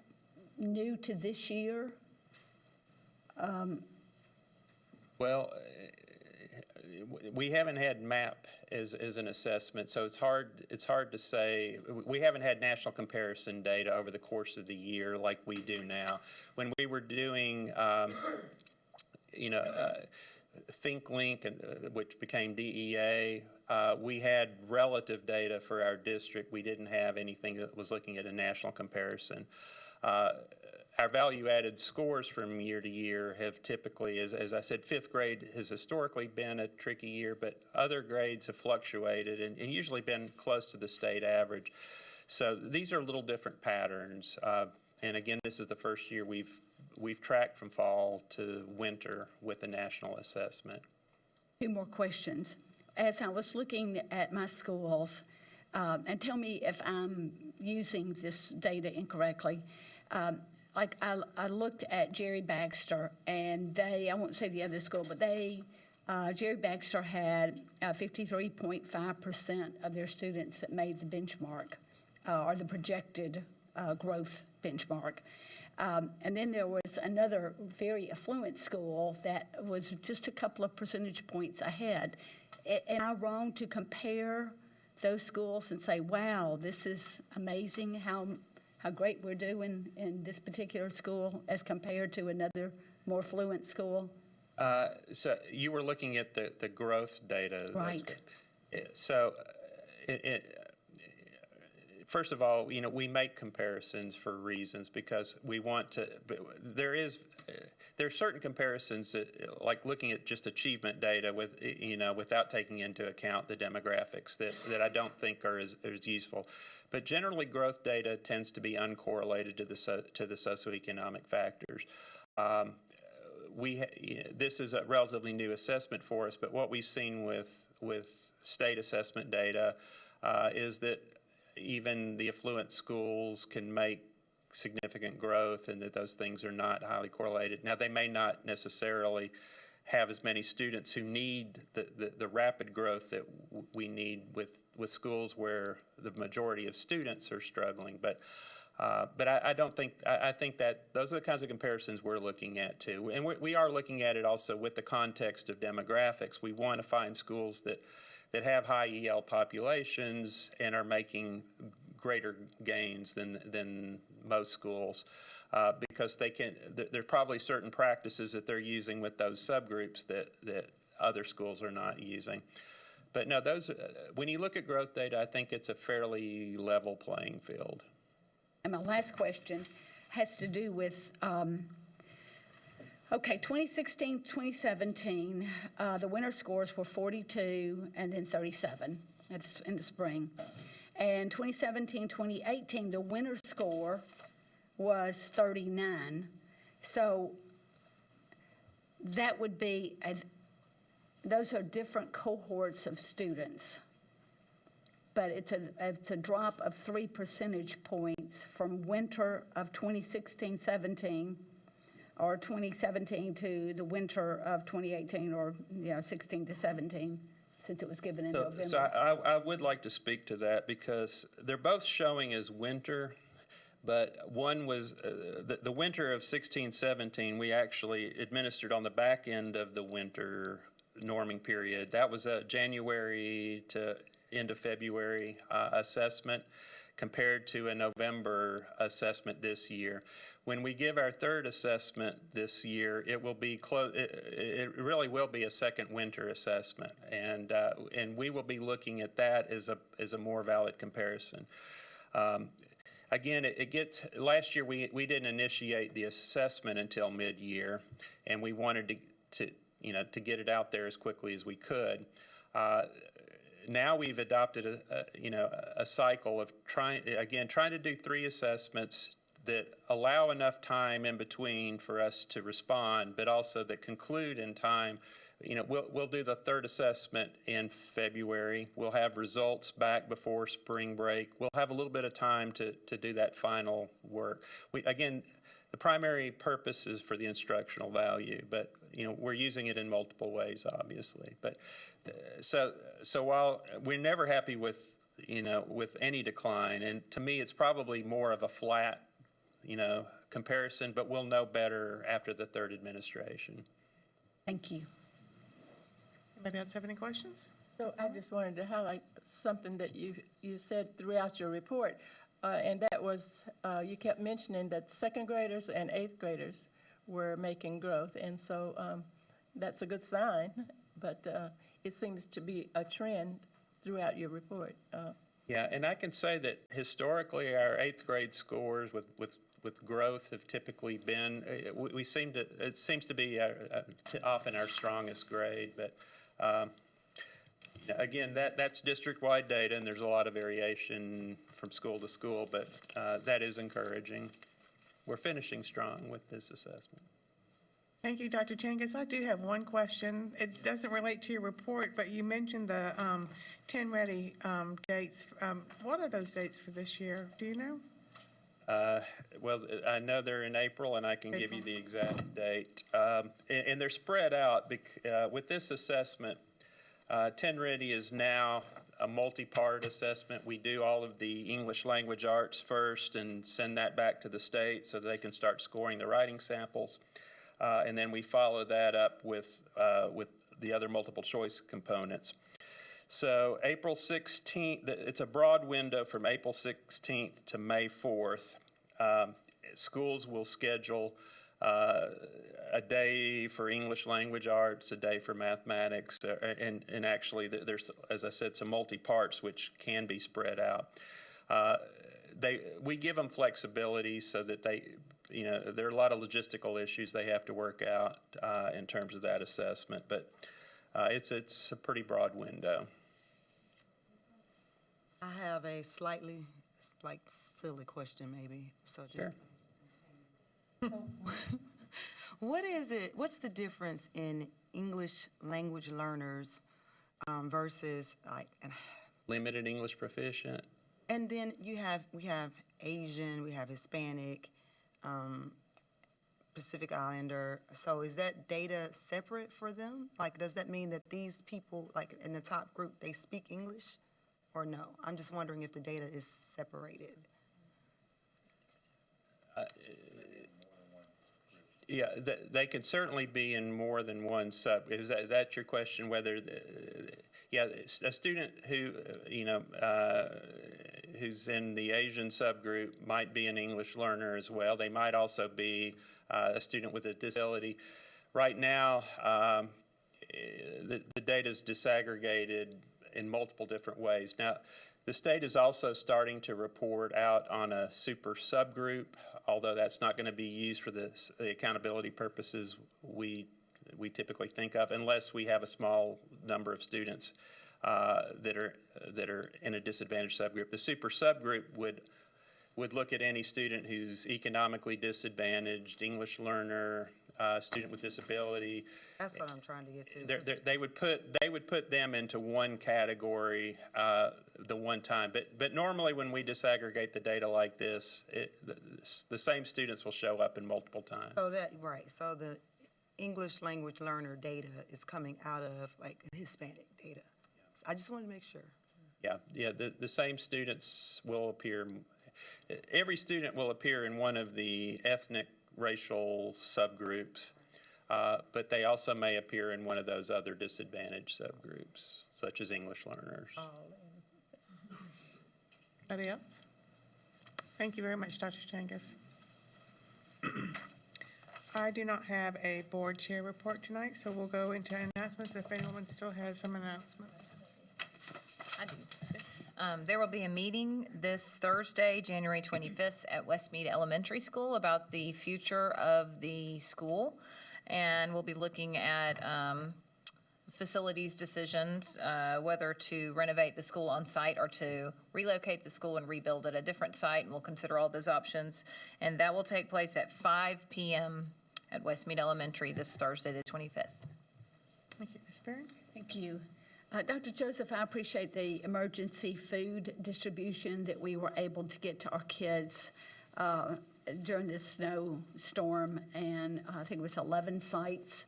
new to this year? Well, we haven't had MAP as an assessment, so it's hard to say. We haven't had national comparison data over the course of the year like we do now. When we were doing, ThinkLink, which became DEA, we had relative data for our district. We didn't have anything that was looking at a national comparison. Our value-added scores from year to year have typically, as I said, 5th grade has historically been a tricky year, but other grades have fluctuated and usually been close to the state average. So these are little different patterns. And again, this is the first year we've tracked from fall to winter with a national assessment. 2 more questions. As I was looking at my schools, and tell me if I'm using this data incorrectly, like I looked at Jerry Baxter, and I won't say the other school, but Jerry Baxter had 53.5% of their students that made the benchmark, or the projected growth benchmark. And then there was another very affluent school that was just a couple of percentage points ahead. Am I wrong to compare those schools and say, wow, this is amazing how great we're doing in this particular school as compared to another more affluent school? So you were looking at the growth data. Right. So first of all, we make comparisons for reasons because we want to, there are certain comparisons that, like looking at just achievement data without taking into account the demographics that I don't think are as useful. But generally, growth data tends to be uncorrelated to the socioeconomic factors. This is a relatively new assessment for us, but what we've seen with state assessment data is that even the affluent schools can make significant growth and that those things are not highly correlated. Now, they may not necessarily have as many students who need the rapid growth that we need with schools where the majority of students are struggling. But I think that those are the kinds of comparisons we're looking at too. And we are looking at it also with the context of demographics. We want to find schools that have high EL populations and are making greater gains than most schools. Because there are probably certain practices that they're using with those subgroups that other schools are not using. But no, when you look at growth data, I think it's a fairly level playing field. And my last question has to do with, 2016, 2017, the winter scores were 42 and then 37 in the spring. And 2017, 2018, the winter score was 39. So that would be, those are different cohorts of students. But it's a drop of 3 percentage points from winter of 2016-17 or 2017 to the winter of 2018 or 16 to 17 since it was given in November. So I would like to speak to that because they're both showing as winter. But one was the winter of 16-17, we actually administered on the back end of the winter norming period. That was a January to end of February assessment compared to a November assessment this year. When we give our third assessment this year, it will be it really will be a second winter assessment, and we will be looking at that as a more valid comparison. Again, last year we didn't initiate the assessment until mid-year, and we wanted to get it out there as quickly as we could. Now we've adopted a cycle of trying to do 3 assessments that allow enough time in between for us to respond, but also that conclude in time. We'll do the third assessment in February. We'll have results back before spring break. We'll have a little bit of time to do that final work. The primary purpose is for the instructional value, but we're using it in multiple ways, obviously. But so while we're never happy with any decline, and to me it's probably more of a flat comparison, but we'll know better after the third administration. Thank you. Anybody else have any questions? So I just wanted to highlight something that you said throughout your report, and that was you kept mentioning that second graders and eighth graders were making growth, and so that's a good sign, but it seems to be a trend throughout your report. Yeah, and I can say that historically our eighth grade scores with growth have typically been, it seems to be often our strongest grade, but again, that's district-wide data, and there's a lot of variation from school to school, but that is encouraging. We're finishing strong with this assessment. Thank you, Dr. Changas. I do have one question. It doesn't relate to your report, but you mentioned the 10 Ready dates. What are those dates for this year? Do you know? Well, I know they're in April, and I can give you the exact date. And they're spread out. With this assessment, 10 Ready is now a multi-part assessment. We do all of the English language arts first and send that back to the state so they can start scoring the writing samples. And then we follow that up with the other multiple choice components. So April 16th, it's a broad window from April 16th to May 4th. Schools will schedule a day for English language arts, a day for mathematics, and actually there's, as I said, some multi-parts which can be spread out. We give them flexibility so that there are a lot of logistical issues they have to work out in terms of that assessment, but it's a pretty broad window. I have a slightly silly question maybe, so just. Sure. What is it, what's the difference in English language learners versus Limited English proficient? And then we have Asian, we have Hispanic, Pacific Islander. So is that data separate for them? Does that mean that these people, in the top group, they speak English or no? I'm just wondering if the data is separated. Yeah, they could certainly be in more than one sub. Is that your question? Whether, a student who, who's in the Asian subgroup might be an English learner as well. They might also be a student with a disability. Right now, the data is disaggregated in multiple different ways. Now, the state is also starting to report out on a super subgroup, although that's not going to be used for the accountability purposes we typically think of, unless we have a small number of students that are in a disadvantaged subgroup. The super subgroup would look at any student who's economically disadvantaged, English learner, student with disability. That's what I'm trying to get to. They would put them into one category the one time. But normally when we disaggregate the data like this, the same students will show up in multiple times. So So the English language learner data is coming out of Hispanic data. So I just want to make sure. Yeah. The same students will appear. Every student will appear in one of the ethnic racial subgroups, But they also may appear in one of those other disadvantaged subgroups, such as English learners. Anybody else? Thank you very much, Dr. Stangus. I do not have a board chair report tonight, so we'll go into announcements if anyone still has some announcements. I do. There will be a meeting this Thursday, January 25th, at Westmead Elementary School about the future of the school. And we'll be looking at facilities decisions, whether to renovate the school on site or to relocate the school and rebuild at a different site. And we'll consider all those options. And that will take place at 5 p.m. at Westmead Elementary this Thursday, the 25th. Thank you. Ms. Barron? Thank you. Dr. Joseph, I appreciate the emergency food distribution that we were able to get to our kids during this snowstorm, and I think it was 11 sites,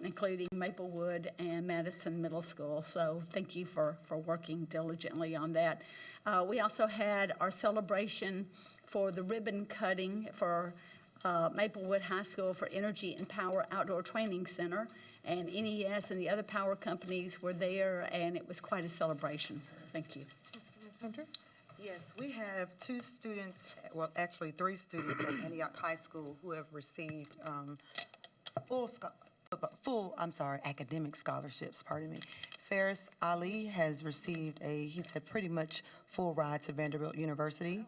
including Maplewood and Madison Middle School. So thank you for working diligently on that. We also had our celebration for the ribbon cutting for Maplewood High School for Energy and Power Outdoor Training Center, and NES and the other power companies were there, and it was quite a celebration. Thank you. Ms. Hunter? Yes, we have 2 students, well, actually 3 students at Antioch High School who have received academic scholarships, pardon me. Ferris Ali has received he said pretty much full ride to Vanderbilt University.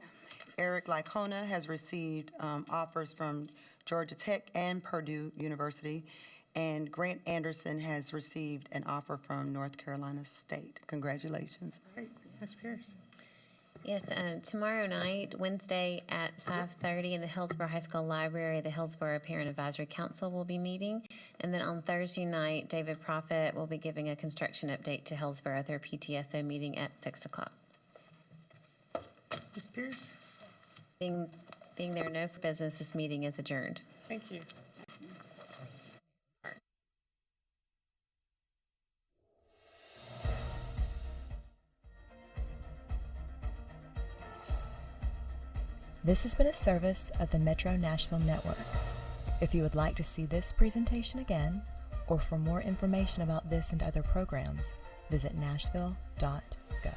Eric Lycona has received offers from Georgia Tech and Purdue University. And Grant Anderson has received an offer from North Carolina State. Congratulations. Great. Ms. Pierce? Yes, tomorrow night, Wednesday at 5:30 in the Hillsborough High School Library, the Hillsborough Parent Advisory Council will be meeting. And then on Thursday night, David Prophet will be giving a construction update to Hillsborough at their PTSO meeting at 6 o'clock. Ms. Pierce? Being there no for business, this meeting is adjourned. Thank you. This has been a service of the Metro Nashville Network. If you would like to see this presentation again, or for more information about this and other programs, visit nashville.gov.